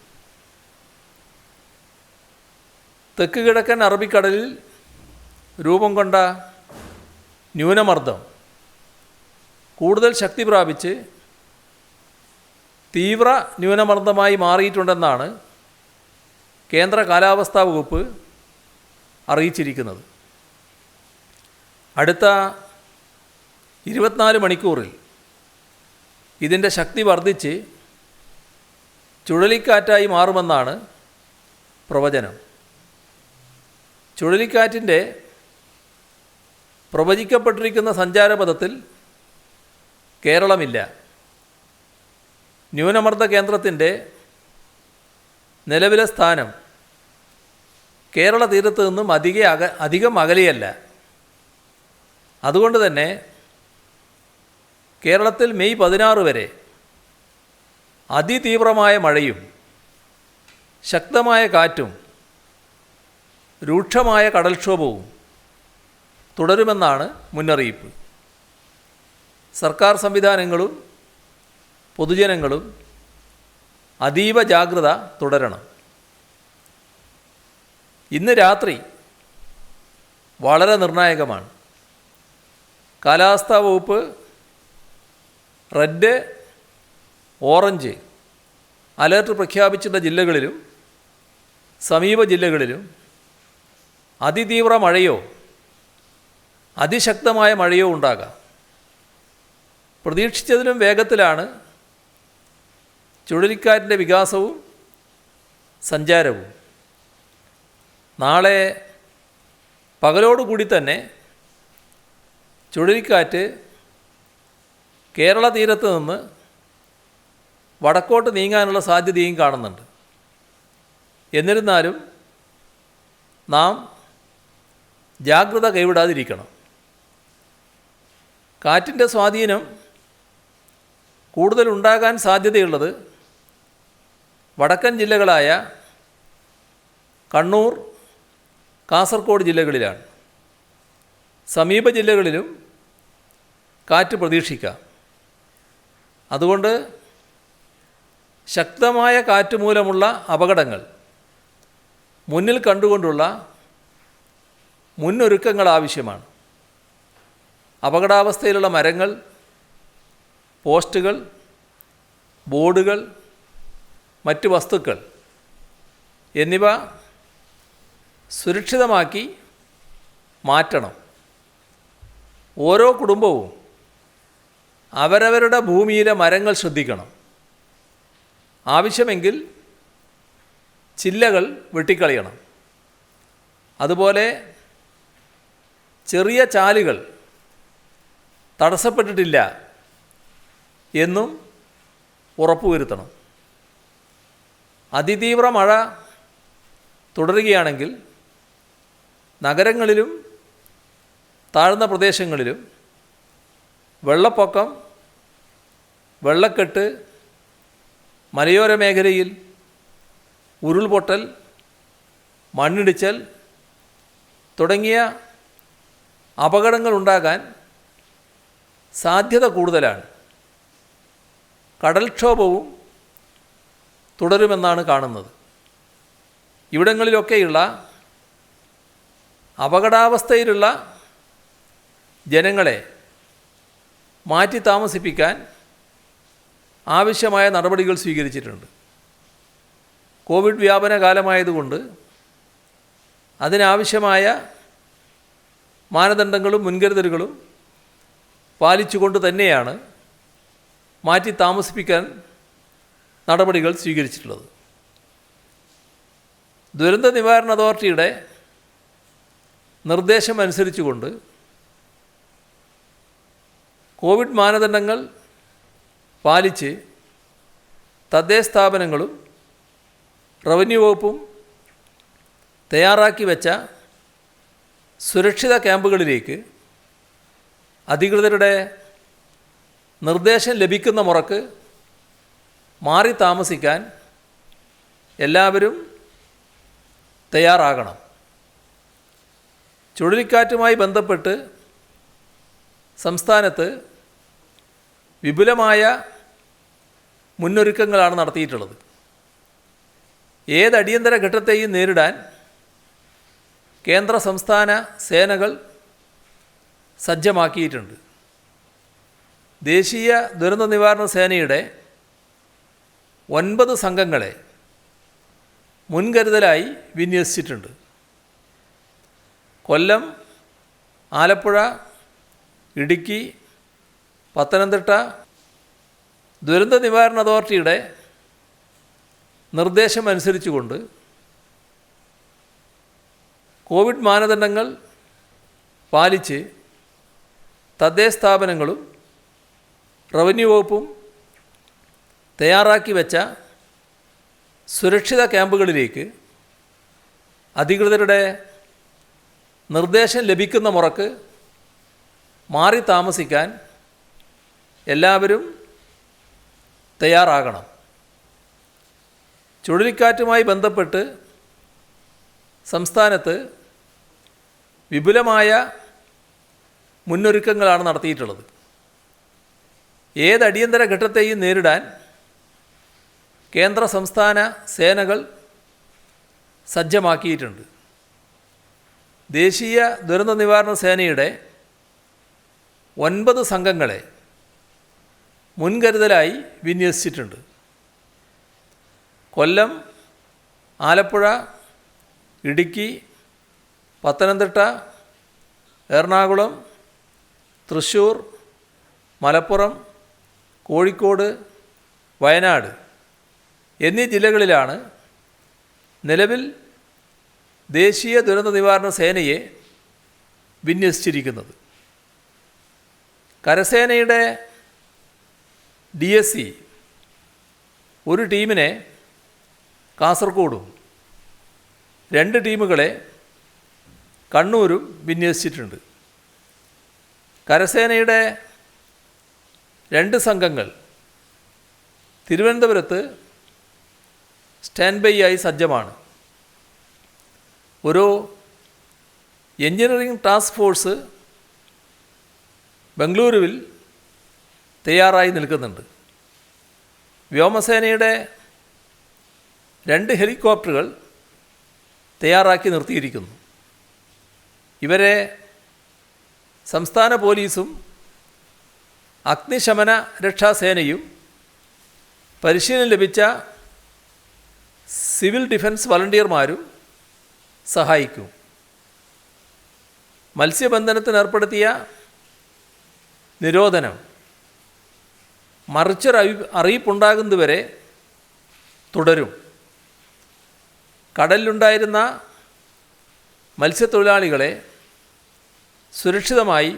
തെക്ക് കിഴക്കൻ അറബിക്കടലിൽ രൂപം കൊണ്ട ന്യൂനമർദ്ദം കൂടുതൽ ശക്തി പ്രാപിച്ച് തീവ്ര ന്യൂനമർദ്ദമായി മാറിയിട്ടുണ്ടെന്നാണ് കേന്ദ്ര കാലാവസ്ഥാ വകുപ്പ് അറിയിച്ചിരിക്കുന്നത്. അടുത്ത 24 മണിക്കൂറിൽ ഇതിൻ്റെ ശക്തി വർദ്ധിച്ച് ചുഴലിക്കാറ്റായി മാറുമെന്നാണ് പ്രവചനം. ചുഴലിക്കാറ്റിൻ്റെ പ്രവചിക്കപ്പെട്ടിരിക്കുന്ന സഞ്ചാരപഥത്തിൽ കേരളമില്ല. ന്യൂനമർദ്ദ കേന്ദ്രത്തിൻ്റെ നിലവിലെ സ്ഥാനം കേരള തീരത്ത് നിന്നും അധികം അകലെയല്ല. അതുകൊണ്ട് തന്നെ കേരളത്തിൽ മെയ് 16 വരെ അതിതീവ്രമായ മഴയും ശക്തമായ കാറ്റും രൂക്ഷമായ കടൽക്ഷോഭവും തുടരുമെന്നാണ് മുന്നറിയിപ്പ്. സർക്കാർ സംവിധാനങ്ങളും പൊതുജനങ്ങളും അതീവ ജാഗ്രത തുടരണം. ഇന്ന് രാത്രി വളരെ നിർണായകമാണ്. കാലാവസ്ഥാ വകുപ്പ് റെഡ്, ഓറഞ്ച് അലേർട്ട് പ്രഖ്യാപിച്ചിട്ടുള്ള ജില്ലകളിലും സമീപ ജില്ലകളിലും അതിതീവ്ര മഴയോ അതിശക്തമായ മഴയോ ഉണ്ടാകാം. പ്രതീക്ഷിച്ചതിലും വേഗത്തിലാണ് ചുഴലിക്കാറ്റിൻ്റെ വികാസവും സഞ്ചാരവും. നാളെ പകലോടുകൂടി തന്നെ ചുഴലിക്കാറ്റ് കേരള തീരത്ത് നിന്ന് വടക്കോട്ട് നീങ്ങാനുള്ള സാധ്യതയും കാണുന്നുണ്ട്. എന്നിരുന്നാലും നാം ജാഗ്രത കൈവിടാതിരിക്കണം. കാറ്റിൻ്റെ സ്വാധീനം കൂടുതലുണ്ടാകാൻ സാധ്യതയുള്ളത് വടക്കൻ ജില്ലകളായ കണ്ണൂർ, കാസർഗോഡ് ജില്ലകളിലാണ്. സമീപ ജില്ലകളിലും കാറ്റ് പ്രതീക്ഷിക്കാം. അതുകൊണ്ട് ശക്തമായ കാറ്റ് മൂലമുള്ള അപകടങ്ങൾ മുന്നിൽ കണ്ടുകൊണ്ടുള്ള മുന്നൊരുക്കങ്ങൾ ആവശ്യമാണ്. അപകടാവസ്ഥയിലുള്ള മരങ്ങൾ, പോസ്റ്റുകൾ, ബോർഡുകൾ, മറ്റ് വസ്തുക്കൾ എന്നിവ സുരക്ഷിതമാക്കി മാറ്റണം. ഓരോ കുടുംബവും അവരവരുടെ ഭൂമിയിലെ മരങ്ങൾ ശ്രദ്ധിക്കണം. ആവശ്യമെങ്കിൽ ചില്ലകൾ വെട്ടിക്കളയണം. അതുപോലെ ചെറിയ ചാലുകൾ തടസ്സപ്പെട്ടിട്ടില്ല എന്നും ഉറപ്പുവരുത്തണം. അതിതീവ്ര മഴ തുടരുകയാണെങ്കിൽ നഗരങ്ങളിലും താഴ്ന്ന പ്രദേശങ്ങളിലും വെള്ളപ്പൊക്കം, വെള്ളക്കെട്ട്, മലയോര മേഖലയിൽ ഉരുൾപൊട്ടൽ, മണ്ണിടിച്ചൽ തുടങ്ങിയ അപകടങ്ങളുണ്ടാകാൻ സാധ്യത കൂടുതലാണ്. കടൽക്ഷോഭവും തുടരുമെന്നാണ് കാണുന്നത്. ഇവിടങ്ങളിലൊക്കെയുള്ള അപകടാവസ്ഥയിലുള്ള ജനങ്ങളെ മാറ്റി താമസിപ്പിക്കാൻ ആവശ്യമായ നടപടികൾ സ്വീകരിച്ചിട്ടുണ്ട്. കോവിഡ് വ്യാപന കാലമായതുകൊണ്ട് അതിനാവശ്യമായ മാനദണ്ഡങ്ങളും മുൻകരുതലുകളും പാലിച്ചുകൊണ്ട് തന്നെയാണ് മാറ്റി താമസിപ്പിക്കാൻ നടപടികൾ സ്വീകരിച്ചിട്ടുള്ളത്. ദുരന്ത നിവാരണ അതോറിറ്റിയുടെ നിർദ്ദേശമനുസരിച്ചുകൊണ്ട് കോവിഡ് മാനദണ്ഡങ്ങൾ പാലിച്ച് തദ്ദേശ സ്ഥാപനങ്ങളും റവന്യൂ വകുപ്പും തയ്യാറാക്കി വെച്ച സുരക്ഷിത ക്യാമ്പുകളിലേക്ക് അധികൃതരുടെ നിർദ്ദേശം ലഭിക്കുന്ന മുറക്ക് മാറി താമസിക്കാൻ എല്ലാവരും തയ്യാറാകണം. ചുഴലിക്കാറ്റുമായി ബന്ധപ്പെട്ട് സംസ്ഥാനത്ത് വിപുലമായ മുന്നൊരുക്കങ്ങളാണ് നടത്തിയിട്ടുള്ളത്. ഏത് അടിയന്തര ഘട്ടത്തെയും നേരിടാൻ കേന്ദ്ര സംസ്ഥാന സേനകൾ സജ്ജമാക്കിയിട്ടുണ്ട്. ദേശീയ ദുരന്ത നിവാരണ സേനയുടെ 9 സംഘങ്ങളെ മുൻകരുതലായി വിന്യസിച്ചിട്ടുണ്ട്. കൊല്ലം, ആലപ്പുഴ, ഇടുക്കി, പത്തനംതിട്ട ദുരന്ത നിവാരണ അതോറിറ്റിയുടെ നിർദ്ദേശമനുസരിച്ചുകൊണ്ട് കോവിഡ് മാനദണ്ഡങ്ങൾ പാലിച്ച് തദ്ദേശ സ്ഥാപനങ്ങളും റവന്യൂ വകുപ്പും തയ്യാറാക്കി വെച്ച സുരക്ഷിത ക്യാമ്പുകളിലേക്ക് അധികൃതരുടെ നിർദ്ദേശം ലഭിക്കുന്ന മുറക്ക് മാറി താമസിക്കാൻ എല്ലാവരും തയ്യാറാകണം. ചുഴലിക്കാറ്റുമായി ബന്ധപ്പെട്ട് സംസ്ഥാനത്ത് വിപുലമായ മുന്നൊരുക്കങ്ങളാണ് നടത്തിയിട്ടുള്ളത്. ഏത് അടിയന്തര ഘട്ടത്തെയും നേരിടാൻ കേന്ദ്ര സംസ്ഥാന സേനകൾ സജ്ജമാക്കിയിട്ടുണ്ട്. ദേശീയ ദുരന്ത നിവാരണ സേനയുടെ 9 സംഘങ്ങളെ മുൻകരുതലായി വിന്യസിച്ചിട്ടുണ്ട്. കൊല്ലം, ആലപ്പുഴ, ഇടുക്കി, പത്തനംതിട്ട, എറണാകുളം, തൃശ്ശൂർ, മലപ്പുറം, കോഴിക്കോട്, വയനാട് എന്നീ ജില്ലകളിലാണ് നിലവിൽ ദേശീയ ദുരന്ത നിവാരണ സേനയെ വിന്യസിച്ചിരിക്കുന്നത്. കരസേനയുടെ DSC ഒരു ടീമിനെ കാസർഗോഡും 2 ടീമുകളെ കണ്ണൂരും വിന്യസിച്ചിട്ടുണ്ട്. കരസേനയുടെ 2 സംഘങ്ങൾ തിരുവനന്തപുരത്ത് സ്റ്റാൻഡ് ബൈ ആയി സജ്ജമാണ്. ഒരു എഞ്ചിനീയറിംഗ് ടാസ്ക് ഫോഴ്സ് ബംഗളൂരുവിൽ തയ്യാറായി നിൽക്കുന്നുണ്ട്. വ്യോമസേനയുടെ 2 ഹെലികോപ്റ്ററുകൾ തയ്യാറാക്കി നിർത്തിയിരിക്കുന്നു. ഇവരെ സംസ്ഥാന പോലീസും അഗ്നിശമന രക്ഷാസേനയും പരിശീലനം ലഭിച്ച സിവിൽ ഡിഫൻസ് വളണ്ടിയർമാരും സഹായിക്കും. മത്സ്യബന്ധനത്തിന് ഏർപ്പെടുത്തിയ നിരോധനം മറിച്ചൊരു അറിയിപ്പുണ്ടാകുന്നതുവരെ തുടരും. കടലിലുണ്ടായിരുന്ന മത്സ്യത്തൊഴിലാളികളെ സുരക്ഷിതമായി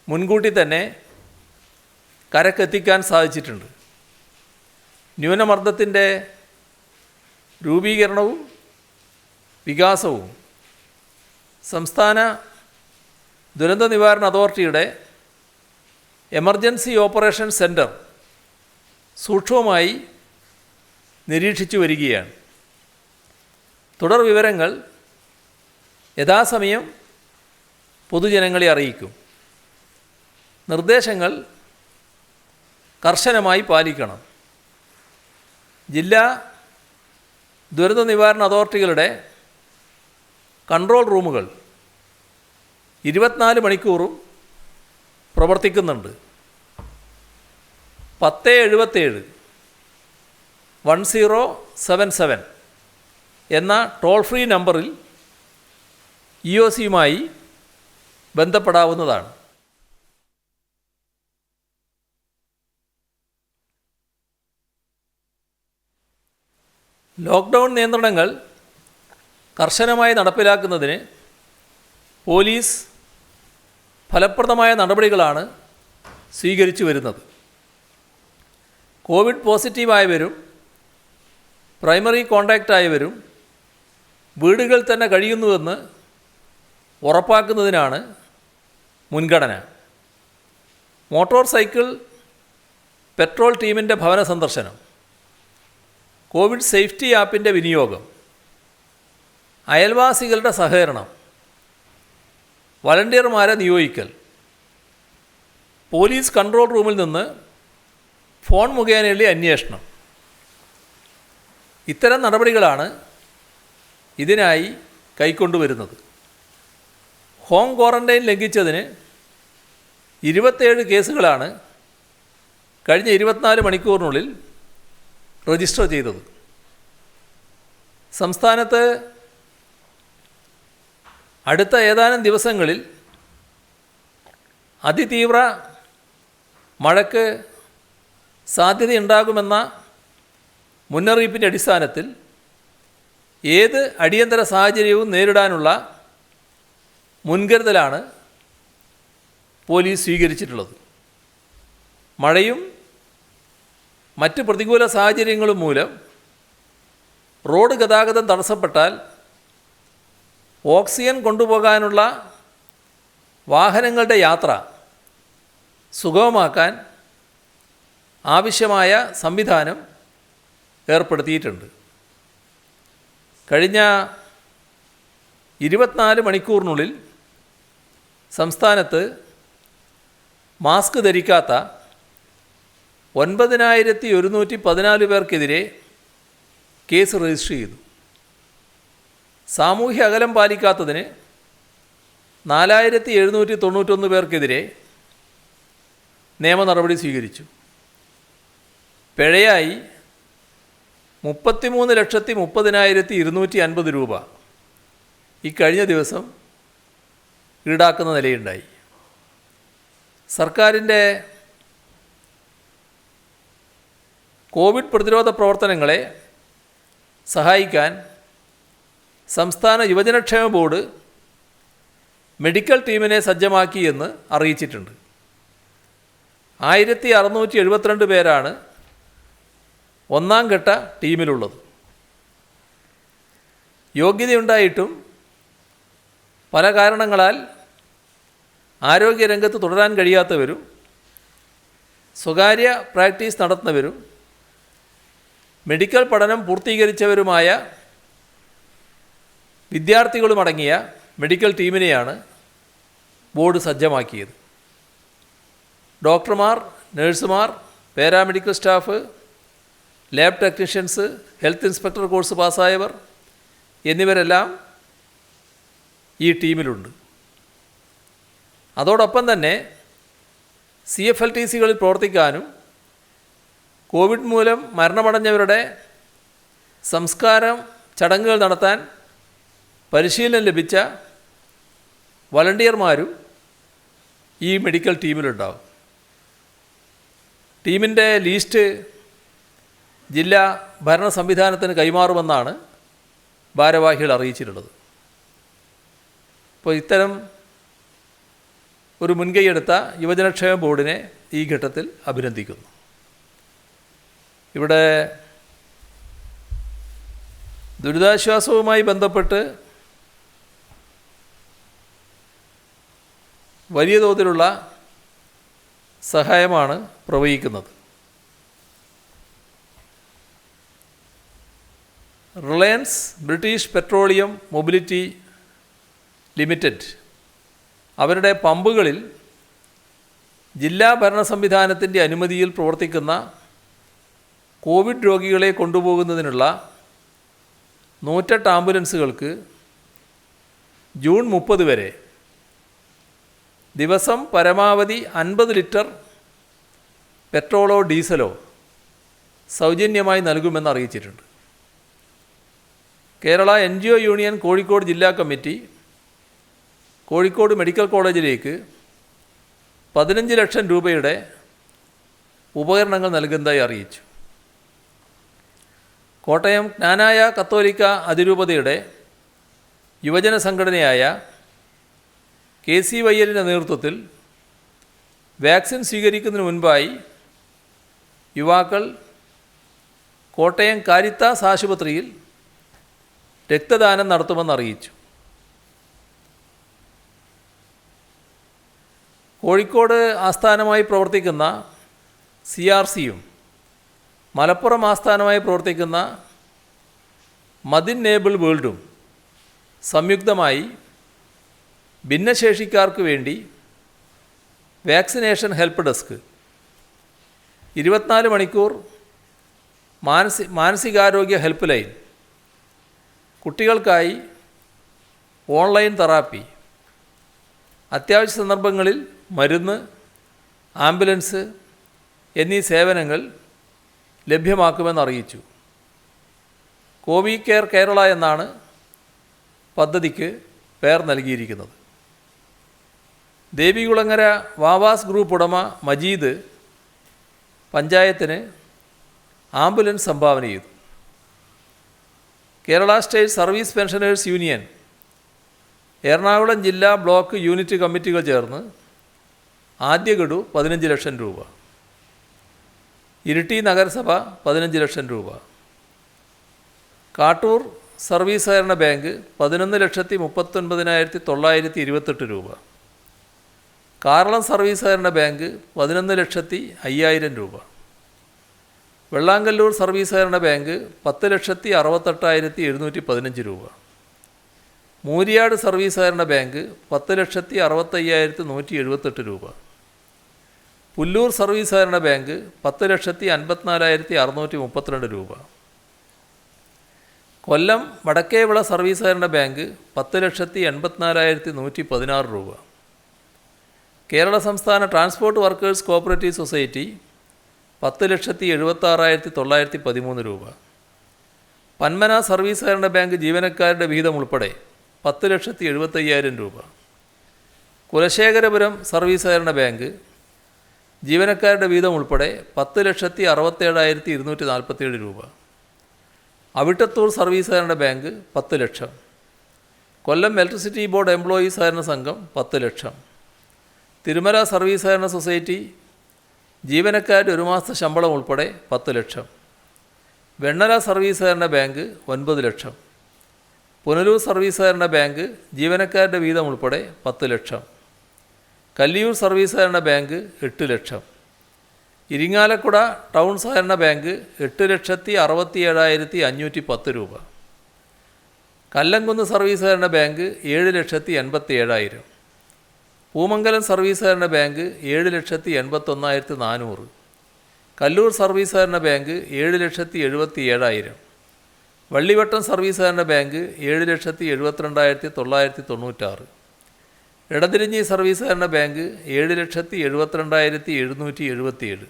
മുൻകൂട്ടി തന്നെ കരക്കെത്തിക്കാൻ സാധിച്ചിട്ടുണ്ട്. ന്യൂനമർദ്ദത്തിൻ്റെ രൂപീകരണവും വികാസവും സംസ്ഥാന ദുരന്ത നിവാരണ അതോറിറ്റിയുടെ എമർജൻസി ഓപ്പറേഷൻ സെൻറ്റർ സൂക്ഷ്മമായി നിരീക്ഷിച്ചു വരികയാണ്. തുടർ വിവരങ്ങൾ യഥാസമയം പൊതുജനങ്ങളെ അറിയിക്കും. നിർദ്ദേശങ്ങൾ കർശനമായി പാലിക്കണം. ജില്ലാ ദുരന്ത നിവാരണ അതോറിറ്റികളുടെ കൺട്രോൾ റൂമുകൾ 24 മണിക്കൂറും പ്രവർത്തിക്കുന്നുണ്ട്. 1077 1077 എന്ന ടോൾ ഫ്രീ നമ്പറിൽ EOCയുമായി ബന്ധപ്പെടാവുന്നതാണ്. ലോക്ക്ഡൗൺ നിയന്ത്രണങ്ങൾ കർശനമായി നടപ്പിലാക്കുന്നതിന് പോലീസ് ഫലപ്രദമായ നടപടികളാണ് സ്വീകരിച്ചു വരുന്നത്. കോവിഡ് പോസിറ്റീവായവരും പ്രൈമറി കോണ്ടാക്റ്റ് ആയവരും വീടുകളിൽ തന്നെ കഴിയുന്നുവെന്ന് ഉറപ്പാക്കുന്നതിനാണ് മുൻഗണന. മോട്ടോർ സൈക്കിൾ പെട്രോൾ ടീമിൻ്റെ ഭവന സന്ദർശനം, കോവിഡ് സേഫ്റ്റി ആപ്പിൻ്റെ വിനിയോഗം, അയൽവാസികളുടെ സഹകരണം, വളണ്ടിയർമാരെ നിയോഗിക്കൽ, പോലീസ് കൺട്രോൾ റൂമിൽ നിന്ന് ഫോൺ മുഖേനയുള്ള അന്വേഷണം, ഇത്തരം നടപടികളാണ് ഇതിനായി കൈക്കൊണ്ടുവരുന്നത്. ഹോം ക്വാറൻറ്റൈൻ ലംഘിച്ചതിന് 27 കേസുകളാണ് കഴിഞ്ഞ 24 മണിക്കൂറിനുള്ളിൽ രജിസ്റ്റർ ചെയ്തത്. സംസ്ഥാനത്ത് അടുത്ത ഏതാനും ദിവസങ്ങളിൽ അതിതീവ്ര മഴയ്ക്ക് സാധ്യതയുണ്ടാകുമെന്ന മുന്നറിയിപ്പിൻ്റെ അടിസ്ഥാനത്തിൽ ഏത് അടിയന്തര സാഹചര്യവും നേരിടാനുള്ള മുൻകരുതലാണ് പോലീസ് സ്വീകരിച്ചിട്ടുള്ളത്. മഴയും മറ്റ് പ്രതികൂല സാഹചര്യങ്ങളും മൂലം റോഡ് ഗതാഗതം തടസ്സപ്പെട്ടാൽ ഓക്സിജൻ കൊണ്ടുപോകാനുള്ള വാഹനങ്ങളുടെ യാത്ര സുഗമമാക്കാൻ ആവശ്യമായ സംവിധാനം ഏർപ്പെടുത്തിയിട്ടുണ്ട്. കഴിഞ്ഞ 24 മണിക്കൂറിനുള്ളിൽ സംസ്ഥാനത്ത് മാസ്ക് ധരിക്കാത്ത 9114 പേർക്കെതിരെ കേസ് രജിസ്റ്റർ ചെയ്തു. സാമൂഹ്യ അകലം പാലിക്കാത്തതിന് 4791 പേർക്കെതിരെ നിയമ നടപടി സ്വീകരിച്ചു. പിഴയായി 33,30,250 രൂപ ഇക്കഴിഞ്ഞ ദിവസം ഈടാക്കുന്ന നിലയുണ്ടായി. സർക്കാരിൻ്റെ കോവിഡ് പ്രതിരോധ പ്രവർത്തനങ്ങളെ സഹായിക്കാൻ സംസ്ഥാന യുവജനക്ഷേമ ബോർഡ് മെഡിക്കൽ ടീമിനെ സജ്ജമാക്കിയെന്ന് അറിയിച്ചിട്ടുണ്ട്. 1672 പേരാണ് ഒന്നാം ഘട്ട ടീമിലുള്ളത്. യോഗ്യതയുണ്ടായിട്ടും പല കാരണങ്ങളാൽ ആരോഗ്യരംഗത്ത് തുടരാൻ കഴിയാത്തവരും സ്വകാര്യ പ്രാക്ടീസ് നടത്തുന്നവരും മെഡിക്കൽ പഠനം പൂർത്തീകരിച്ചവരുമായ വിദ്യാർത്ഥികളുമടങ്ങിയ മെഡിക്കൽ ടീമിനെയാണ് ബോർഡ് സജ്ജമാക്കിയത്. ഡോക്ടർമാർ, നഴ്സുമാർ, paramedical staff, lab technicians, health inspector course പാസ്സായവർ എന്നിവരെല്ലാം ഈ ടീമിലുണ്ട്. അതോടൊപ്പം തന്നെ CFLTCകളിൽ പ്രവർത്തിക്കാനും കോവിഡ് മൂലം മരണമടഞ്ഞവരുടെ സംസ്കാരം ചടങ്ങുകൾ നടത്താൻ പരിശീലനം ലഭിച്ച വളണ്ടിയർമാരും ഈ മെഡിക്കൽ ടീമിലുണ്ടാവും. ടീമിൻ്റെ ലീസ്റ്റ് ജില്ലാ ഭരണ സംവിധാനത്തിന് കൈമാറുമെന്നാണ് ഭാരവാഹികൾ അറിയിച്ചിട്ടുള്ളത്. അപ്പോൾ ഇത്തരം ഒരു മുൻകൈയെടുത്ത യുവജനക്ഷേമ ബോർഡിനെ ഈ ഘട്ടത്തിൽ അഭിനന്ദിക്കുന്നു. ഇവിടെ ദുരിതാശ്വാസവുമായി ബന്ധപ്പെട്ട് വലിയ തോതിലുള്ള സഹായമാണ് പ്രവഹിക്കുന്നത്. Reliance British Petroleum mobility limited അവരുടെ പമ്പുകളിൽ ജില്ലാ ഭരണ സംവിധാനത്തിൻ്റെ അനുമതിയിൽ പ്രവർത്തിക്കുന്ന കോവിഡ് രോഗികളെ കൊണ്ടുപോകുന്നതിനുള്ള 108 ആംബുലൻസുകൾക്ക് ജൂൺ 30 വരെ ദിവസം പരമാവധി 50 ലിറ്റർ പെട്രോളോ ഡീസലോ സൗജന്യമായി നൽകുമെന്ന് അറിയിച്ചിട്ടുണ്ട്. കേരള NGO യൂണിയൻ കോഴിക്കോട് ജില്ലാ കമ്മിറ്റി കോഴിക്കോട് മെഡിക്കൽ കോളേജിലേക്ക് 15 ലക്ഷം രൂപയുടെ ഉപകരണങ്ങൾ നൽകുന്നതായി അറിയിച്ചു. കോട്ടയം ജ്ഞാനായ കത്തോലിക്ക അതിരൂപതയുടെ യുവജന സംഘടനയായ KCYL-ന്റെ നേതൃത്വത്തിൽ വാക്സിൻ സ്വീകരിക്കുന്നതിന് മുൻപായി യുവാക്കൾ കോട്ടയം കാരിത്താസ് ആശുപത്രിയിൽ രക്തദാനം നടത്തുമെന്ന് അറിയിച്ചു. കോഴിക്കോട് ആസ്ഥാനമായി പ്രവർത്തിക്കുന്ന CRC-യും മലപ്പുറം ആസ്ഥാനമായി പ്രവർത്തിക്കുന്ന മദിൻ നേബിൾ വേൾഡും സംയുക്തമായി ഭിന്നശേഷിക്കാർക്ക് വേണ്ടി വാക്സിനേഷൻ ഹെൽപ്പ് ഡെസ്ക് 24 മണിക്കൂർ മാനസികാരോഗ്യ ഹെൽപ്പ് ലൈൻ, കുട്ടികൾക്കായി ഓൺലൈൻ തെറാപ്പി, അത്യാവശ്യ സന്ദർഭങ്ങളിൽ മരുന്ന്, ആംബുലൻസ് എന്നീ സേവനങ്ങൾ ലഭ്യമാക്കുമെന്ന് അറിയിച്ചു. കോവി കെയർ കേരള എന്നാണ് പദ്ധതിക്ക് പേർ നൽകിയിരിക്കുന്നത്. ദേവികുളങ്ങര വാവാസ് ഗ്രൂപ്പ് ഉടമ മജീദ് പഞ്ചായത്തിന് ആംബുലൻസ് സംഭാവന ചെയ്തു. Kerala state service pensioners union Ernakulam ജില്ലാ ബ്ലോക്ക് യൂണിറ്റ് കമ്മിറ്റികൾ ചേർന്ന് ആദ്യ ഗഡു 15 ലക്ഷം രൂപ, ഇരിട്ടി നഗരസഭ 15 ലക്ഷം രൂപ, കാട്ടൂർ സർവീസ് സഹകരണ ബാങ്ക് 11,39,928 രൂപ, കാറളം സർവീസ് സഹകരണ ബാങ്ക് 11,05,000 രൂപ, വെള്ളാങ്കല്ലൂർ സർവീസ് സഹകരണ ബാങ്ക് 10,68,715 രൂപ, മൂരിയാട് സർവീസ് സഹകരണ ബാങ്ക് 10,65,178 രൂപ, പുല്ലൂർ സർവീസ് സഹകരണ ബാങ്ക് 10,54,632 രൂപ, കൊല്ലം വടക്കേവിള സർവീസ് സഹകരണ ബാങ്ക് 10,84,116 രൂപ, കേരള സംസ്ഥാന ട്രാൻസ്പോർട്ട് വർക്കേഴ്സ് കോഓപ്പറേറ്റീവ് സൊസൈറ്റി 10,76,913 രൂപ, പന്മന സർവീസ് സഹകരണ ബാങ്ക് ജീവനക്കാരുടെ വിഹിതം ഉൾപ്പെടെ 10,75,000 രൂപ, കുലശേഖരപുരം സർവീസ് സഹകരണ ബാങ്ക് ജീവനക്കാരുടെ വീതം ഉൾപ്പെടെ 10,67,247 രൂപ, അവിട്ടത്തൂർ സർവീസ് സഹകരണ ബാങ്ക് 10 ലക്ഷം, കൊല്ലം ഇലക്ട്രിസിറ്റി ബോർഡ് എംപ്ലോയീസ് സഹകരണ സംഘം 10 ലക്ഷം, തിരുമല സർവീസ് സഹകരണ സൊസൈറ്റി ജീവനക്കാരുടെ ഒരു മാസത്തെ ശമ്പളം ഉൾപ്പെടെ 10 ലക്ഷം, വെണ്ണല സർവീസ് സഹകരണ ബാങ്ക് 9 ലക്ഷം. പുനലൂർ സർവീസ് സഹകരണ ബാങ്ക് ജീവനക്കാരുടെ വീതം ഉൾപ്പെടെ 10 ലക്ഷം. കല്ലിയൂർ സർവീസ് സഹകരണ ബാങ്ക് 8 ലക്ഷം. ഇരിങ്ങാലക്കുട ടൗൺ സഹകരണ ബാങ്ക് 8,67,510 രൂപ. കല്ലംകുന്ന് സർവീസ് സഹകരണ ബാങ്ക് 7,87,000. പൂമംഗലം സർവീസ് സഹകരണ ബാങ്ക് 7,81,400. കല്ലൂർ സർവീസ് സഹകരണ ബാങ്ക് 7,77,000. വള്ളിവട്ടം സർവീസ് സഹകരണ ബാങ്ക് 7,72,996. ഇടതിരിഞ്ഞി സർവീസ് സഹകരണ ബാങ്ക് 7,72,777.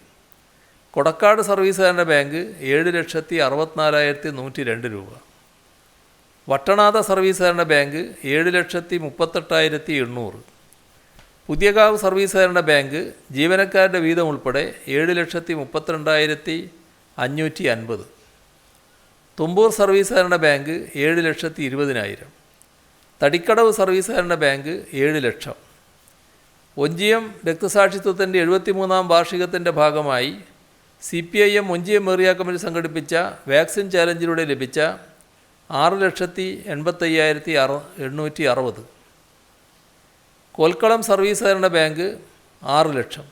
കൊടക്കാട് സർവീസ് സഹകരണ ബാങ്ക് 7,64,102 രൂപ. വട്ടനാഥ സർവീസ് സഹകരണ ബാങ്ക് 7,38,800. പുതിയകാവ് സർവീസ് സഹകരണ ബാങ്ക് ജീവനക്കാരുടെ വീതം ഉൾപ്പെടെ 7,32,550. തുമ്പൂർ സർവീസ് സഹകരണ ബാങ്ക് 7,20,000. തടിക്കടവ് സർവീസ് സഹകരണ ബാങ്ക് 7 ലക്ഷം. ഒഞ്ചിയം രക്തസാക്ഷിത്വത്തിൻ്റെ 73-ാം വാർഷികത്തിൻ്റെ ഭാഗമായി CPIM ഒഞ്ചിയം ഏറിയ കമ്മിറ്റി സംഘടിപ്പിച്ച വാക്സിൻ ചാലഞ്ചിലൂടെ ലഭിച്ച 6,85,860. കോൽക്കളം സർവീസ് സഹകരണ ബാങ്ക് 6 ലക്ഷം.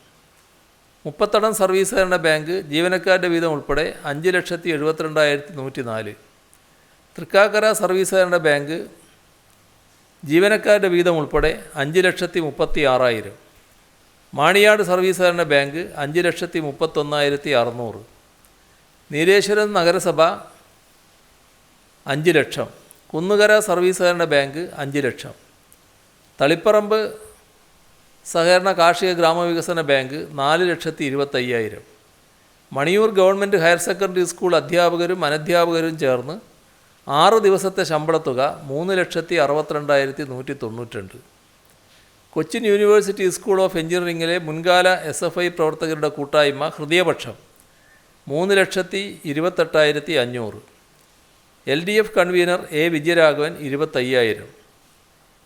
മുപ്പത്തടം സർവീസ് സഹകരണ ബാങ്ക് ജീവനക്കാരുടെ വീതം ഉൾപ്പെടെ 5,72,104. തൃക്കാക്കര സർവീസ് സഹകരണ ബാങ്ക് ജീവനക്കാരുടെ വീതം ഉൾപ്പെടെ 5,36,000. മാണിയാട് സർവീസ് സഹകരണ ബാങ്ക് 5,31,600. നീലേശ്വരം നഗരസഭ 5 ലക്ഷം. കുന്നുകര സർവീസ് സഹകരണ ബാങ്ക് 5 ലക്ഷം. തളിപ്പറമ്പ് സഹകരണ കാർഷിക ഗ്രാമവികസന bank 4,25,000. Maniyur government higher secondary school അധ്യാപകരും അനധ്യാപകരും ചേർന്ന് 6 ദിവസത്തെ ശമ്പളത്തുക 3,62,192. കൊച്ചിൻ യൂണിവേഴ്സിറ്റി സ്കൂൾ ഓഫ് എഞ്ചിനീയറിംഗിലെ മുൻകാല SFI പ്രവർത്തകരുടെ കൂട്ടായ്മ ഹൃദയപക്ഷം 3,28,500. LDF convener A Vijayaraghavan 25,000.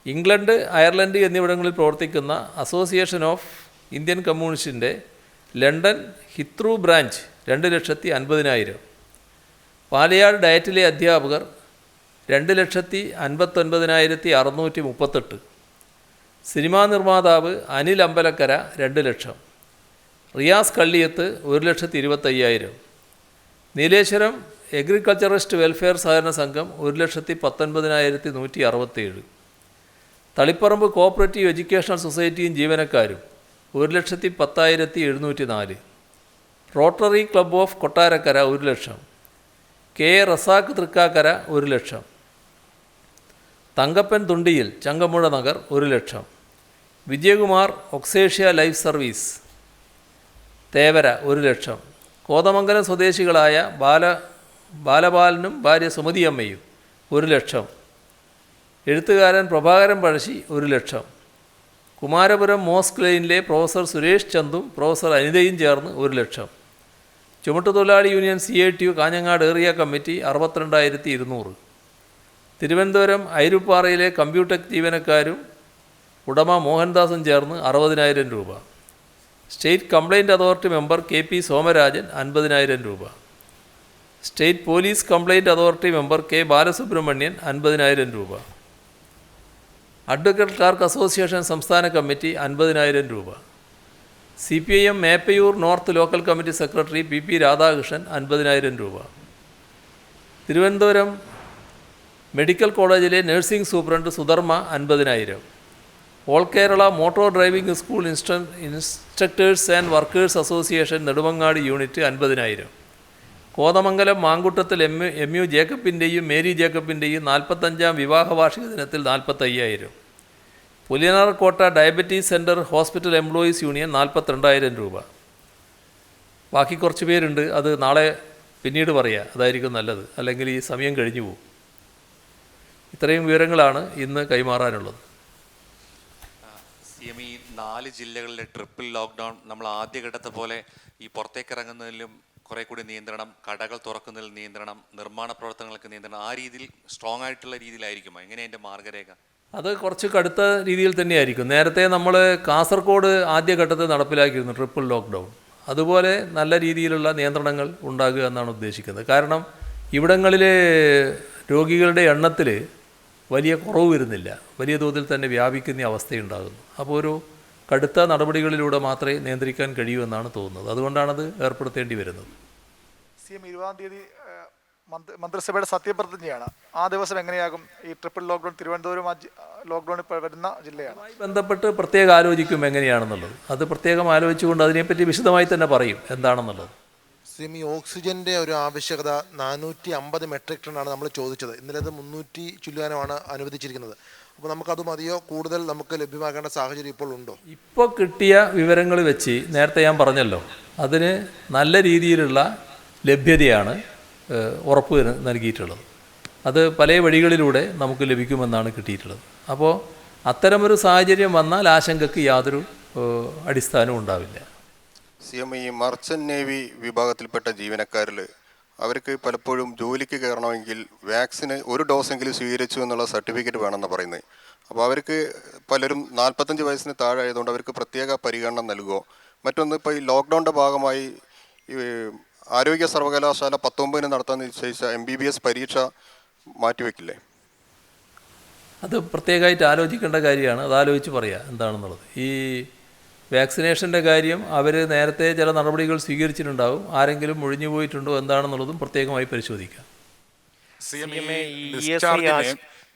England, Ireland എന്നിവിടങ്ങളിൽ പ്രവർത്തിക്കുന്ന അസോസിയേഷൻ ഓഫ് ഇന്ത്യൻ കമ്മ്യൂണിസ്റ്റിൻ്റെ ലണ്ടൻ ഹിത്രൂ ബ്രാഞ്ച് 2,50,000. പാലയാട് ഡയറ്റിലെ അധ്യാപകർ 2,59,638. സിനിമാ നിർമ്മാതാവ് അനിൽ അമ്പലക്കര 2 ലക്ഷം. റിയാസ് കള്ളിയത്ത് 1,25,000. നീലേശ്വരം എഗ്രികൾച്ചറിസ്റ്റ് വെൽഫെയർ സഹകരണ സംഘം 1,19,167. തളിപ്പറമ്പ് കോഓപ്പറേറ്റീവ് എഡ്യൂക്കേഷണൽ സൊസൈറ്റിയും ജീവനക്കാരും 1,10,704. Rotary club of Kottarakkara 1 lakh. K Razak Thrikkakara 1 lakh. Thankappan Thundiyil Changamuzha Nagar 1 lakh. Vijayakumar ഒക്സേഷ്യ ലൈഫ് സർവീസ് തേവര 1 ലക്ഷം. കോതമംഗലം സ്വദേശികളായ ബാലബാലനും ഭാര്യ സുമതിയമ്മയും 1 ലക്ഷം. എഴുത്തുകാരൻ പ്രഭാകരൻ പഴശ്ശി 1 ലക്ഷം. കുമാരപുരം മോസ്ക് ലൈനിലെ പ്രൊഫസർ സുരേഷ് ചന്ദും പ്രൊഫസർ അനിതയും ചേർന്ന് 1 ലക്ഷം. ചുമട്ടുതൊഴിലാളി യൂണിയൻ CITU കാഞ്ഞങ്ങാട് ഏറിയ കമ്മിറ്റി 62,200. തിരുവനന്തപുരം ഐരുപ്പാറയിലെ കമ്പ്യൂട്ടർ ജീവനക്കാരും ഉടമ മോഹൻദാസും ചേർന്ന് 60,000 രൂപ. State complaint authority member KP Somarajan 50,000 രൂപ. State police complaint authority member K Balasubramanian 50,000 രൂപ. അഡ്വക്കേറ്റ് ക്ലാർക്ക് അസോസിയേഷൻ സംസ്ഥാന കമ്മിറ്റി 50,000 രൂപ. CPIM Meppayur north local committee secretary PP Radhakrishnan 50,000 രൂപ. തിരുവനന്തപുരം മെഡിക്കൽ കോളേജിലെ nursing superintendent Sudharma 50,000. All Kerala motor driving school instructors and workers association Nedumangad unit 50,000. Kothamangalam Mankuttathil MU ജേക്കബിൻ്റെയും Mary ജേക്കബിൻ്റെയും 45-ാം വിവാഹ വാർഷിക ദിനത്തിൽ 45,000. Puliyanarkotta diabetes centre hospital employees union 42,000 രൂപ. ബാക്കി കുറച്ച് പേരുണ്ട്, അത് നാളെ പിന്നീട് പറയാം, അതായിരിക്കും നല്ലത്, അല്ലെങ്കിൽ ഈ സമയം കഴിഞ്ഞു പോകും. ഇത്രയും വിവരങ്ങളാണ് ഇന്ന് കൈമാറാനുള്ളത്. CM ഈ 4 ജില്ലകളിലെ ട്രിപ്പിൾ ലോക്ക്ഡൗൺ നമ്മൾ ആദ്യഘട്ടത്തെ പോലെ ഈ പുറത്തേക്ക് ഇറങ്ങുന്നതിലും കുറേ കൂടി നിയന്ത്രണം, കടകൾ തുറക്കുന്നതിൽ നിയന്ത്രണം, നിർമ്മാണ പ്രവർത്തനങ്ങൾക്ക് നിയന്ത്രണം, ആ രീതിയിൽ സ്ട്രോങ് ആയിട്ടുള്ള രീതിയിലായിരിക്കുമോ? എങ്ങനെ അതിൻ്റെ മാർഗ്ഗരേഖ? അത് കുറച്ച് കടുത്ത രീതിയിൽ തന്നെയായിരിക്കും. നേരത്തെ നമ്മൾ കാസർഗോഡ് ആദ്യഘട്ടത്തിൽ നടപ്പിലാക്കിയിരുന്നു ട്രിപ്പിൾ ലോക്ക്ഡൗൺ. അതുപോലെ നല്ല രീതിയിലുള്ള നിയന്ത്രണങ്ങൾ ഉണ്ടാകുക എന്നാണ് ഉദ്ദേശിക്കുന്നത്. കാരണം ഇവിടങ്ങളിലെ രോഗികളുടെ എണ്ണത്തിൽ വലിയ കുറവ് വരുന്നില്ല, വലിയ തോതിൽ തന്നെ വ്യാപിക്കുന്ന അവസ്ഥയുണ്ടാകുന്നു. അപ്പോൾ ഒരു കടുത്ത നടപടികളിലൂടെ മാത്രമേ നിയന്ത്രിക്കാൻ കഴിയൂ എന്നാണ് തോന്നുന്നത്. അതുകൊണ്ടാണത് ഏർപ്പെടുത്തേണ്ടി വരുന്നത്. CM 20-ാം തീയതി മന്ത്രിസഭയുടെ സത്യപ്രതിജ്ഞയാണ്. ആ ദിവസം എങ്ങനെയാകും ഈ ട്രിപ്പിൾ ലോക്ക്ഡൗൺ? തിരുവനന്തപുരം ലോക്ക്ഡൗൺ ഇപ്പോൾ വരുന്ന ജില്ലയാണ്. അതുമായി ബന്ധപ്പെട്ട് പ്രത്യേകം ആലോചിക്കും എങ്ങനെയാണെന്നുള്ളത്. അത് പ്രത്യേകം ആലോചിച്ചുകൊണ്ട് അതിനെപ്പറ്റി വിശദമായി തന്നെ പറയും എന്താണെന്നുള്ളത്. ഈ ഓക്സിജൻ്റെ ഒരു ആവശ്യകത 450 മെട്രിക് ടണ്ണാണ് നമ്മൾ ചോദിച്ചത്. ഇന്നലെ അത് 300 ചുല്ലാനമാണ് അനുവദിച്ചിരിക്കുന്നത്. അപ്പോൾ നമുക്കത് മതിയോ, കൂടുതൽ നമുക്ക് ലഭ്യമാക്കേണ്ട സാഹചര്യം ഇപ്പോൾ ഉണ്ടോ? ഇപ്പോൾ കിട്ടിയ വിവരങ്ങൾ വെച്ച് നേരത്തെ ഞാൻ പറഞ്ഞല്ലോ, അതിന് നല്ല രീതിയിലുള്ള ലഭ്യതയാണ് ഉറപ്പ് നൽകിയിട്ടുള്ളത്. അത് പല വഴികളിലൂടെ നമുക്ക് ലഭിക്കുമെന്നാണ് കിട്ടിയിട്ടുള്ളത്. അപ്പോൾ അത്തരമൊരു സാഹചര്യം വന്നാൽ ആശങ്കയ്ക്ക് യാതൊരു അടിസ്ഥാനവും ഉണ്ടാവില്ല. CM, ഈ മർച്ചൻ്റ് നേവി വിഭാഗത്തിൽപ്പെട്ട ജീവനക്കാരിൽ അവർക്ക് പലപ്പോഴും ജോലിക്ക് കയറണമെങ്കിൽ വാക്സിന് ഒരു ഡോസെങ്കിലും സ്വീകരിച്ചു എന്നുള്ള സർട്ടിഫിക്കറ്റ് വേണമെന്ന് പറയുന്നത്. അപ്പോൾ അവർക്ക് പലരും 45 വയസ്സിന് താഴെ ആയതുകൊണ്ട് അവർക്ക് പ്രത്യേക പരിഗണന നൽകുമോ? മറ്റൊന്ന്, ഇപ്പോൾ ഈ ലോക്ക്ഡൗണിൻ്റെ ഭാഗമായി ഈ ആരോഗ്യ സർവകലാശാല 19 നടത്താൻ നിശ്ചയിച്ച MBBS പരീക്ഷ മാറ്റിവെക്കില്ലേ? അത് പ്രത്യേകമായിട്ട് ആലോചിക്കേണ്ട കാര്യമാണ്. അത് ആലോചിച്ച് പറയാം എന്താണെന്നുള്ളത്. ഈ വാക്സിനേഷൻ്റെ കാര്യം അവർ നേരത്തെ ചില നടപടികൾ സ്വീകരിച്ചിട്ടുണ്ടാവും. ആരെങ്കിലും ഒഴിഞ്ഞു പോയിട്ടുണ്ടോ എന്താണെന്നുള്ളതും പ്രത്യേകമായി പരിശോധിക്കാം.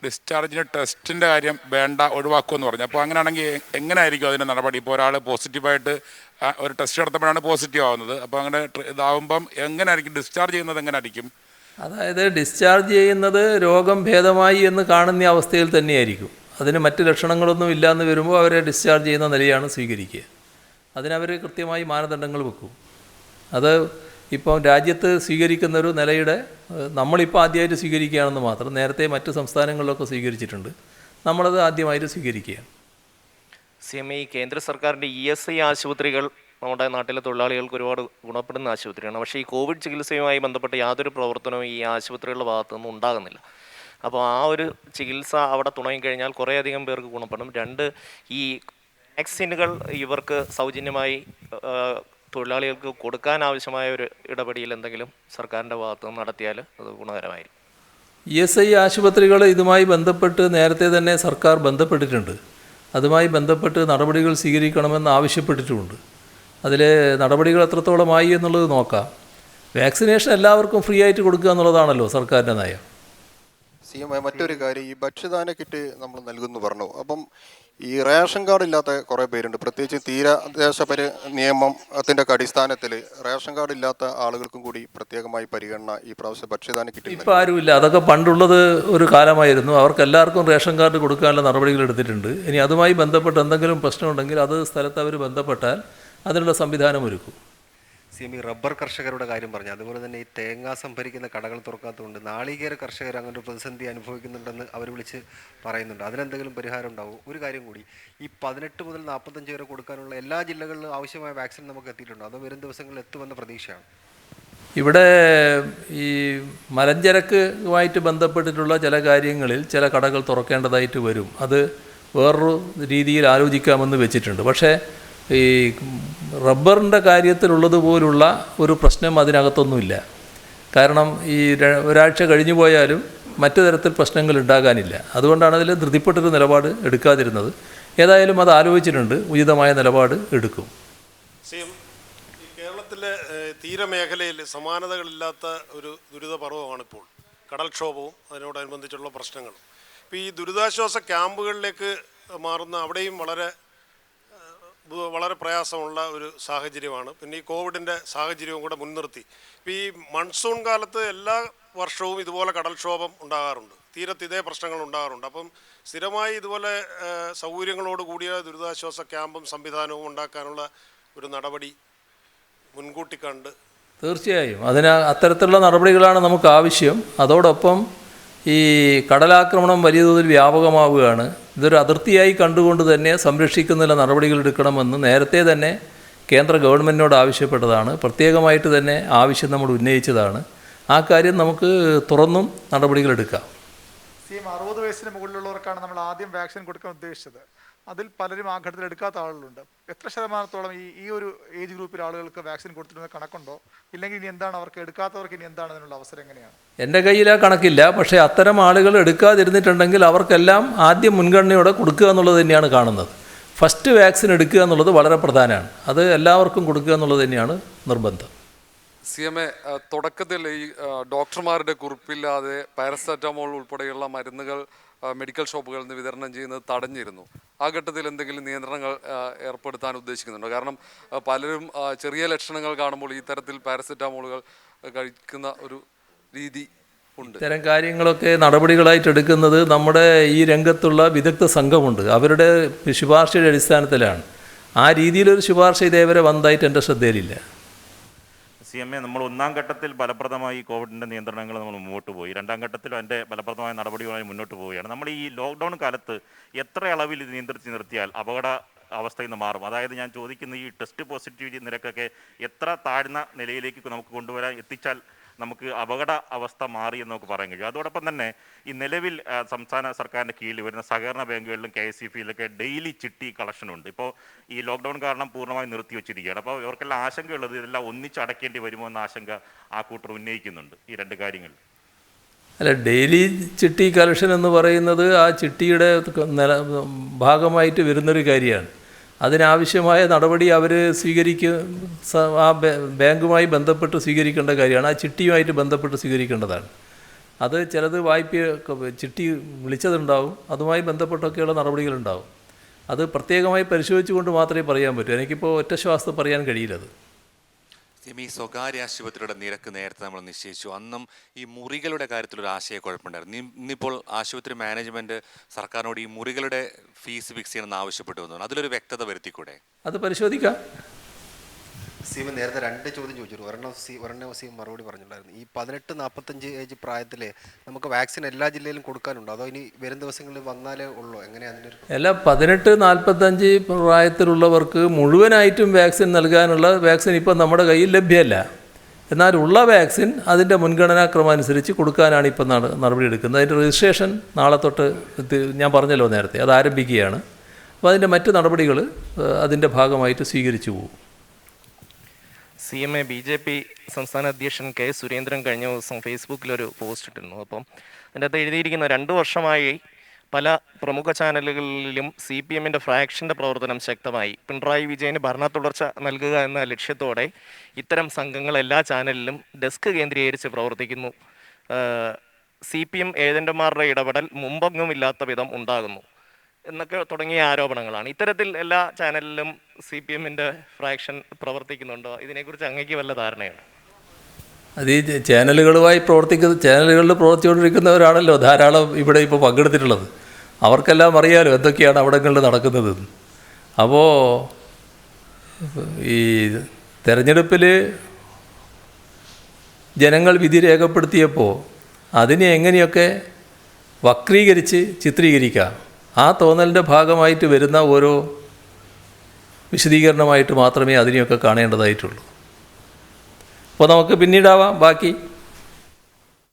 ഡിസ്ചാർജിന് ടെസ്റ്റിൻ്റെ കാര്യം വേണ്ട, ഒഴിവാക്കുമെന്ന് പറഞ്ഞു. അപ്പോൾ അങ്ങനെയാണെങ്കിൽ എങ്ങനെയായിരിക്കും അതിൻ്റെ നടപടി? ഇപ്പോൾ ഒരാൾ പോസിറ്റീവായിട്ട് ഒരു ടെസ്റ്റ് നടത്തുമ്പോഴാണ് പോസിറ്റീവ് ആവുന്നത്. അപ്പോൾ അങ്ങനെ ഇതാവുമ്പം എങ്ങനെയായിരിക്കും ഡിസ്ചാർജ് ചെയ്യുന്നത്? എങ്ങനെയായിരിക്കും? അതായത് ഡിസ്ചാർജ് ചെയ്യുന്നത് രോഗം ഭേദമായി എന്ന് കാണുന്ന അവസ്ഥയിൽ തന്നെയായിരിക്കും. അതിന് മറ്റ് ലക്ഷണങ്ങളൊന്നും ഇല്ലയെന്ന് വരുമ്പോൾ അവരെ ഡിസ്ചാർജ് ചെയ്യുന്ന നിലയാണ് സ്വീകരിക്കുക. അതിനവർ കൃത്യമായി മാനദണ്ഡങ്ങൾ വെക്കും. അത് ഇപ്പോൾ രാജ്യത്ത് സ്വീകരിക്കുന്ന ഒരു നിലയുടെ നമ്മളിപ്പോൾ ആദ്യമായിട്ട് സ്വീകരിക്കുകയാണെന്ന് മാത്രം. നേരത്തെ മറ്റ് സംസ്ഥാനങ്ങളിലൊക്കെ സ്വീകരിച്ചിട്ടുണ്ട്. നമ്മളത് ആദ്യമായിട്ട് സ്വീകരിക്കുകയാണ്. CM, ഈ കേന്ദ്ര സർക്കാരിൻ്റെ ESI ആശുപത്രികൾ നമ്മുടെ നാട്ടിലെ തൊഴിലാളികൾക്ക് ഒരുപാട് ഗുണപ്പെടുന്ന ആശുപത്രിയാണ്. പക്ഷേ ഈ കോവിഡ് ചികിത്സയുമായി ബന്ധപ്പെട്ട യാതൊരു പ്രവർത്തനവും ഈ ആശുപത്രികളുടെ ഭാഗത്തുനിന്നും ഉണ്ടാകുന്നില്ല. അപ്പോൾ ആ ഒരു ചികിത്സ അവിടെ തുടങ്ങിക്കഴിഞ്ഞാൽ കുറേയധികം പേർക്ക് ഗുണപ്പെടും. 2, ഈ വാക്സിനുകൾ ഇവർക്ക് സൗജന്യമായി തൊഴിലാളികൾക്ക് കൊടുക്കാൻ ആവശ്യമായ ഒരു ഇടപെടൽ എന്തെങ്കിലും സർക്കാരിൻ്റെ ഭാഗത്ത് നിന്ന് നടത്തിയാൽ അത് ഗുണകരമായിരിക്കും. ESI ആശുപത്രികൾ ഇതുമായി ബന്ധപ്പെട്ട് നേരത്തെ തന്നെ സർക്കാർ ബന്ധപ്പെട്ടിട്ടുണ്ട്. അതുമായി ബന്ധപ്പെട്ട് നടപടികൾ സ്വീകരിക്കണമെന്ന് ആവശ്യപ്പെട്ടിട്ടുമുണ്ട്. അതിലെ നടപടികൾ എത്രത്തോളമായി എന്നുള്ളത് നോക്കാം. വാക്സിനേഷൻ എല്ലാവർക്കും ഫ്രീ ആയിട്ട് കൊടുക്കുക എന്നുള്ളതാണല്ലോ സർക്കാരിൻ്റെ നയം. CM, മറ്റൊരു കാര്യം, ഈ ഭക്ഷ്യധാന കിറ്റ് നമ്മൾ നൽകുന്നു പറഞ്ഞു. അപ്പം ഈ റേഷൻ കാർഡ് ഇല്ലാത്ത കുറേ പേരുണ്ട്. പ്രത്യേകിച്ച് തീരദേശ നിയമത്തിൻ്റെ അടിസ്ഥാനത്തിൽ റേഷൻ കാർഡ് ഇല്ലാത്ത ആളുകൾക്കും കൂടി പ്രത്യേകമായി പരിഗണന ഈ പ്രാവശ്യം ഭക്ഷ്യധാന കിറ്റ്. ഇപ്പോൾ ആരുമില്ല. അതൊക്കെ പണ്ടുള്ളത് ഒരു കാലമായിരുന്നു. അവർക്ക് എല്ലാവർക്കും റേഷൻ കാർഡ് കൊടുക്കാനുള്ള നടപടികൾ എടുത്തിട്ടുണ്ട്. ഇനി അതുമായി ബന്ധപ്പെട്ട് എന്തെങ്കിലും പ്രശ്നമുണ്ടെങ്കിൽ അത് സ്ഥലത്ത് അവർ ബന്ധപ്പെട്ടാൽ അതിനുള്ള സംവിധാനം ഒരുക്കും. CM, റബ്ബർ കർഷകരുടെ കാര്യം പറഞ്ഞു. അതുപോലെ തന്നെ ഈ തേങ്ങ സംഭരിക്കുന്ന കടകൾ തുറക്കാത്തതുകൊണ്ട് നാളികേര കർഷകർ അങ്ങനെ ഒരു പ്രതിസന്ധി അനുഭവിക്കുന്നുണ്ടെന്ന് അവർ വിളിച്ച് പറയുന്നുണ്ട്. അതിനെന്തെങ്കിലും പരിഹാരം ഉണ്ടാവും? ഒരു കാര്യം കൂടി, ഈ 18 മുതൽ 45 വരെ കൊടുക്കാനുള്ള എല്ലാ ജില്ലകളിലും ആവശ്യമായ വാക്സിൻ നമുക്ക് എത്തിയിട്ടുണ്ടോ? അതോ വരും ദിവസങ്ങളിൽ എത്തുമെന്ന പ്രതീക്ഷയാണ്? ഇവിടെ ഈ മലഞ്ചരക്കുമായിട്ട് ബന്ധപ്പെട്ടിട്ടുള്ള ചില കാര്യങ്ങളിൽ ചില കടകൾ തുറക്കേണ്ടതായിട്ട് വരും. അത് വേറൊരു രീതിയിൽ ആലോചിക്കാമെന്ന് വെച്ചിട്ടുണ്ട്. പക്ഷേ ഈ റബ്ബറിൻ്റെ കാര്യത്തിലുള്ളതുപോലുള്ള ഒരു പ്രശ്നം അതിനകത്തൊന്നുമില്ല. കാരണം ഈ ഒരാഴ്ച കഴിഞ്ഞു പോയാലും മറ്റു തരത്തിൽ പ്രശ്നങ്ങൾ ഉണ്ടാകാനില്ല. അതുകൊണ്ടാണ് അതിൽ ധൃതിപ്പെട്ടൊരു നിലപാട് എടുക്കാതിരുന്നത്. ഏതായാലും അത് ആലോചിച്ചിട്ടുണ്ട്, ഉചിതമായ നിലപാട് എടുക്കും. ഈ കേരളത്തിലെ തീരമേഖലയിൽ സമാനതകളില്ലാത്ത ഒരു ദുരിതപർവമാണിപ്പോൾ കടൽക്ഷോഭവും അതിനോടനുബന്ധിച്ചുള്ള പ്രശ്നങ്ങളും. ഇപ്പോൾ ഈ ദുരിതാശ്വാസ ക്യാമ്പുകളിലേക്ക് മാറുന്ന അവിടെയും വളരെ പ്രയാസമുള്ള ഒരു സാഹചര്യമാണ്. പിന്നെ ഈ കോവിഡിൻ്റെ സാഹചര്യവും കൂടെ മുൻനിർത്തി ഇപ്പോൾ ഈ മൺസൂൺ കാലത്ത് എല്ലാ വർഷവും ഇതുപോലെ കടൽക്ഷോഭം ഉണ്ടാകാറുണ്ട്. തീരത്ത് ഇതേ പ്രശ്നങ്ങൾ ഉണ്ടാകാറുണ്ട്. അപ്പം സ്ഥിരമായി ഇതുപോലെ സൗകര്യങ്ങളോട് കൂടിയ ദുരിതാശ്വാസ ക്യാമ്പും സംവിധാനവും ഉണ്ടാക്കാനുള്ള ഒരു നടപടി മുൻകൂട്ടി കണ്ട് തീർച്ചയായും അത്തരത്തിലുള്ള നടപടികളാണ് നമുക്ക് ആവശ്യം. അതോടൊപ്പം ഈ കടലാക്രമണം വലിയ തോതിൽ വ്യാപകമാവുകയാണ്. ഇതൊരു അതിർത്തിയായി കണ്ടുകൊണ്ട് തന്നെ സംരക്ഷിക്കുന്നതിനുള്ള നടപടികൾ എടുക്കണമെന്ന് നേരത്തെ തന്നെ കേന്ദ്ര ഗവൺമെൻറ്റിനോട് ആവശ്യപ്പെട്ടതാണ്. പ്രത്യേകമായിട്ട് തന്നെ ആവശ്യം നമ്മൾ ഉന്നയിച്ചതാണ്. ആ കാര്യം നമുക്ക് തുറന്നും നടപടികൾ എടുക്കാം. CM, 60 വയസ്സിന് മുകളിലുള്ളവർക്കാണ് നമ്മൾ ആദ്യം വാക്സിൻ കൊടുക്കാൻ ഉദ്ദേശിച്ചത്. അതിൽ പലരും ആ ഘട്ടത്തിൽ എടുക്കാത്ത ആളുകളുണ്ട്. എത്ര ശതമാനത്തോളം ഈ ഒരു ഏജ് ഗ്രൂപ്പിൽ ആളുകൾക്ക് വാക്സിൻ കൊടുത്തിരുന്ന കണക്കുണ്ടോ? ഇല്ലെങ്കിൽ ഇനി എന്താണ് അവർക്ക് എടുക്കാത്തവർക്ക് ഇനി എന്താണ് അതിനുള്ള അവസരം എങ്ങനെയാണ്? എൻ്റെ കയ്യിൽ ആ കണക്കില്ല. പക്ഷേ അത്തരം ആളുകൾ എടുക്കാതിരുന്നിട്ടുണ്ടെങ്കിൽ അവർക്കെല്ലാം ആദ്യം മുൻഗണനയോടെ കൊടുക്കുക എന്നുള്ളത് തന്നെയാണ് കാണുന്നത്. ഫസ്റ്റ് വാക്സിൻ എടുക്കുക എന്നുള്ളത് വളരെ പ്രധാനമാണ്. അത് എല്ലാവർക്കും കൊടുക്കുക എന്നുള്ളത് തന്നെയാണ് നിർബന്ധം. CMA തുടക്കത്തിൽ ഈ ഡോക്ടർമാരുടെ കുറിപ്പില്ലാതെ പാരസെറ്റമോൾ ഉൾപ്പെടെയുള്ള മരുന്നുകൾ മെഡിക്കൽ ഷോപ്പുകളിൽ നിന്ന് വിതരണം ചെയ്യുന്നത് തടഞ്ഞിരുന്നു. ആ ഘട്ടത്തിൽ എന്തെങ്കിലും നിയന്ത്രണങ്ങൾ ഏർപ്പെടുത്താൻ ഉദ്ദേശിക്കുന്നുണ്ടോ? കാരണം പലരും ചെറിയ ലക്ഷണങ്ങൾ കാണുമ്പോൾ ഈ തരത്തിൽ പാരസെറ്റമോളുകൾ കഴിക്കുന്ന ഒരു രീതി ഉണ്ട്. ഇത്തരം കാര്യങ്ങളൊക്കെ നടപടികളായിട്ട് എടുക്കുന്നത് നമ്മുടെ ഈ രംഗത്തുള്ള വിദഗ്ധ സംഘമുണ്ട്. അവരുടെ ശുപാർശയുടെ അടിസ്ഥാനത്തിലാണ്. ആ രീതിയിലൊരു ശുപാർശ ഇതേവരെ വന്നതായിട്ട് എൻ്റെ ശ്രദ്ധയിലില്ല. CMA നമ്മൾ ഒന്നാം ഘട്ടത്തിൽ ഫലപ്രദമായി കോവിഡിൻ്റെ നിയന്ത്രണങ്ങൾ നമ്മൾ മുന്നോട്ട് പോയി. രണ്ടാം ഘട്ടത്തിലും അതിൻ്റെ ഫലപ്രദമായ നടപടികളുമായി മുന്നോട്ട് പോവുകയാണ്. നമ്മൾ ഈ ലോക്ക്ഡൗൺ കാലത്ത് എത്ര അളവിൽ ഇത് നിയന്ത്രിച്ച് നിർത്തിയാൽ അപകട അവസ്ഥയിൽ നിന്ന് മാറും? അതായത് ഞാൻ ചോദിക്കുന്ന ഈ ടെസ്റ്റ് പോസിറ്റിവിറ്റി നിരക്കൊക്കെ എത്ര താഴ്ന്ന നിലയിലേക്ക് നമുക്ക് കൊണ്ടുവരാൻ എത്തിച്ചാൽ നമുക്ക് അപകട അവസ്ഥ മാറി എന്ന് നമുക്ക് പറയാൻ കഴിയും. അതോടൊപ്പം തന്നെ ഈ നിലവിൽ സംസ്ഥാന സർക്കാരിൻ്റെ കീഴിൽ വരുന്ന സഹകരണ ബാങ്കുകളിലും KSEFയിലൊക്കെ ഡെയിലി ചിട്ടി കളക്ഷനുണ്ട്. ഇപ്പോൾ ഈ ലോക്ക്ഡൗൺ കാരണം പൂർണ്ണമായി നിർത്തിവെച്ചിരിക്കുകയാണ്. അപ്പോൾ ഇവർക്കെല്ലാം ആശങ്കയുള്ളത് ഇതെല്ലാം ഒന്നിച്ചടക്കേണ്ടി വരുമോ എന്ന ആശങ്ക ആ കൂട്ടർ ഉന്നയിക്കുന്നുണ്ട് ഈ രണ്ട് കാര്യങ്ങളിൽ. അല്ല, ഡെയിലി ചിട്ടി കളക്ഷൻ എന്ന് പറയുന്നത് ആ ചിട്ടിയുടെ ഭാഗമായിട്ട് വരുന്നൊരു കാര്യമാണ്. അതിനാവശ്യമായ നടപടി അവർ ആ ബാങ്കുമായി ബന്ധപ്പെട്ട് സ്വീകരിക്കേണ്ട കാര്യമാണ്. ആ ചിട്ടിയുമായിട്ട് ബന്ധപ്പെട്ട് സ്വീകരിക്കേണ്ടതാണ്. അത് ചിലത് ചിട്ടി വിളിച്ചതുണ്ടാവും, അതുമായി ബന്ധപ്പെട്ടൊക്കെയുള്ള നടപടികളുണ്ടാവും. അത് പ്രത്യേകമായി പരിശോധിച്ചുകൊണ്ട് മാത്രമേ പറയാൻ പറ്റൂ. എനിക്കിപ്പോൾ ഒറ്റ ശ്വാസത്തിൽ പറയാൻ കഴിയില്ലത്. ഈ സ്വകാര്യ ആശുപത്രിയുടെ നിരക്ക് നേരത്തെ നമ്മൾ നിശ്ചയിച്ചു. അന്നും ഈ മുറികളുടെ കാര്യത്തിലൊരു ആശയക്കുഴപ്പമുണ്ടായിരുന്നു. ഇന്നിപ്പോൾ ആശുപത്രി മാനേജ്മെൻറ്റ് സർക്കാരിനോട് ഈ മുറികളുടെ ഫീസ് ഫിക്സ് ചെയ്യണമെന്ന് ആവശ്യപ്പെട്ടു വന്നു. അതിലൊരു വ്യക്തത വരുത്തിക്കൂടെ? അത് പരിശോധിക്കാം. സീമ നേരത്തെ രണ്ട് ചോദ്യം ചോദിച്ചു. ഒരെണ്ണം മറുപടി പറഞ്ഞിട്ടുണ്ടായിരുന്നു. ഈ 18-45 ഏജ് പ്രായത്തിൽ നമുക്ക് വാക്സിൻ എല്ലാ ജില്ലയിലും കൊടുക്കാനുണ്ടോ, അതോ ഇനി വരും ദിവസങ്ങളിൽ വന്നാലേ ഉള്ളൂ? എങ്ങനെയാണ് അതിൻ്റെ? എല്ലാ 18-45 പ്രായത്തിലുള്ളവർക്ക് മുഴുവനായിട്ടും വാക്സിൻ നൽകാനുള്ള വാക്സിൻ ഇപ്പം നമ്മുടെ കയ്യിൽ ലഭ്യമല്ല. എന്നാൽ ഉള്ള വാക്സിൻ അതിൻ്റെ മുൻഗണനാക്രമം അനുസരിച്ച് കൊടുക്കാനാണ് ഇപ്പം നടപടി എടുക്കുന്നത്. അതിൻ്റെ രജിസ്ട്രേഷൻ നാളെ തൊട്ട് ഞാൻ പറഞ്ഞല്ലോ നേരത്തെ, അത് ആരംഭിക്കുകയാണ്. അപ്പോൾ അതിൻ്റെ മറ്റ് നടപടികൾ അതിൻ്റെ ഭാഗമായിട്ട് സ്വീകരിച്ചു പോകും. CMA BJP സംസ്ഥാന അധ്യക്ഷൻ K. സുരേന്ദ്രൻ കഴിഞ്ഞ ദിവസം ഫേസ്ബുക്കിലൊരു പോസ്റ്റ് ഇട്ടിരുന്നു. അപ്പം അതിൻ്റെ അകത്ത് എഴുതിയിരിക്കുന്ന 2 വർഷമായി പല പ്രമുഖ ചാനലുകളിലും CPMൻ്റെ ഫ്രാക്ഷൻ്റെ പ്രവർത്തനം ശക്തമായി. പിണറായി വിജയന് ഭരണ തുടർച്ച നൽകുക എന്ന ലക്ഷ്യത്തോടെ ഇത്തരം സംഘങ്ങൾ എല്ലാ ചാനലിലും ഡെസ്ക് കേന്ദ്രീകരിച്ച് പ്രവർത്തിക്കുന്നു. CPM ഏജന്റുമാരുടെ ഇടപെടൽ മുമ്പൊന്നുമില്ലാത്ത വിധം ഉണ്ടാകുന്നു എന്നൊക്കെ തുടങ്ങിയ ആരോപണങ്ങളാണ്. ഇത്തരത്തിൽ എല്ലാ ചാനലിലും CPMൻ്റെ ഫ്രാക്ഷൻ പ്രവർത്തിക്കുന്നുണ്ടോ? ഇതിനെക്കുറിച്ച് അങ്ങേക്ക് വല്ല ധാരണയാണ്? അത് ഈ ചാനലുകളിൽ പ്രവർത്തിച്ചുകൊണ്ടിരിക്കുന്നവരാണല്ലോ ധാരാളം ഇവിടെ ഇപ്പോൾ പങ്കെടുത്തിട്ടുള്ളത്. അവർക്കെല്ലാം അറിയാലോ എന്തൊക്കെയാണ് അവിടങ്ങളിൽ നടക്കുന്നത്. അപ്പോൾ ഈ തെരഞ്ഞെടുപ്പിൽ ജനങ്ങൾ വിധി രേഖപ്പെടുത്തിയപ്പോൾ അതിനെ എങ്ങനെയൊക്കെ വക്രീകരിച്ച് ചിത്രീകരിക്കാം, ആ തോന്നലിൻ്റെ ഭാഗമായിട്ട് വരുന്ന ഓരോ വിശദീകരണമായിട്ട് മാത്രമേ അതിനെയൊക്കെ കാണേണ്ടതായിട്ടുള്ളൂ. അപ്പോൾ നമുക്ക് പിന്നീടാവാം ബാക്കി.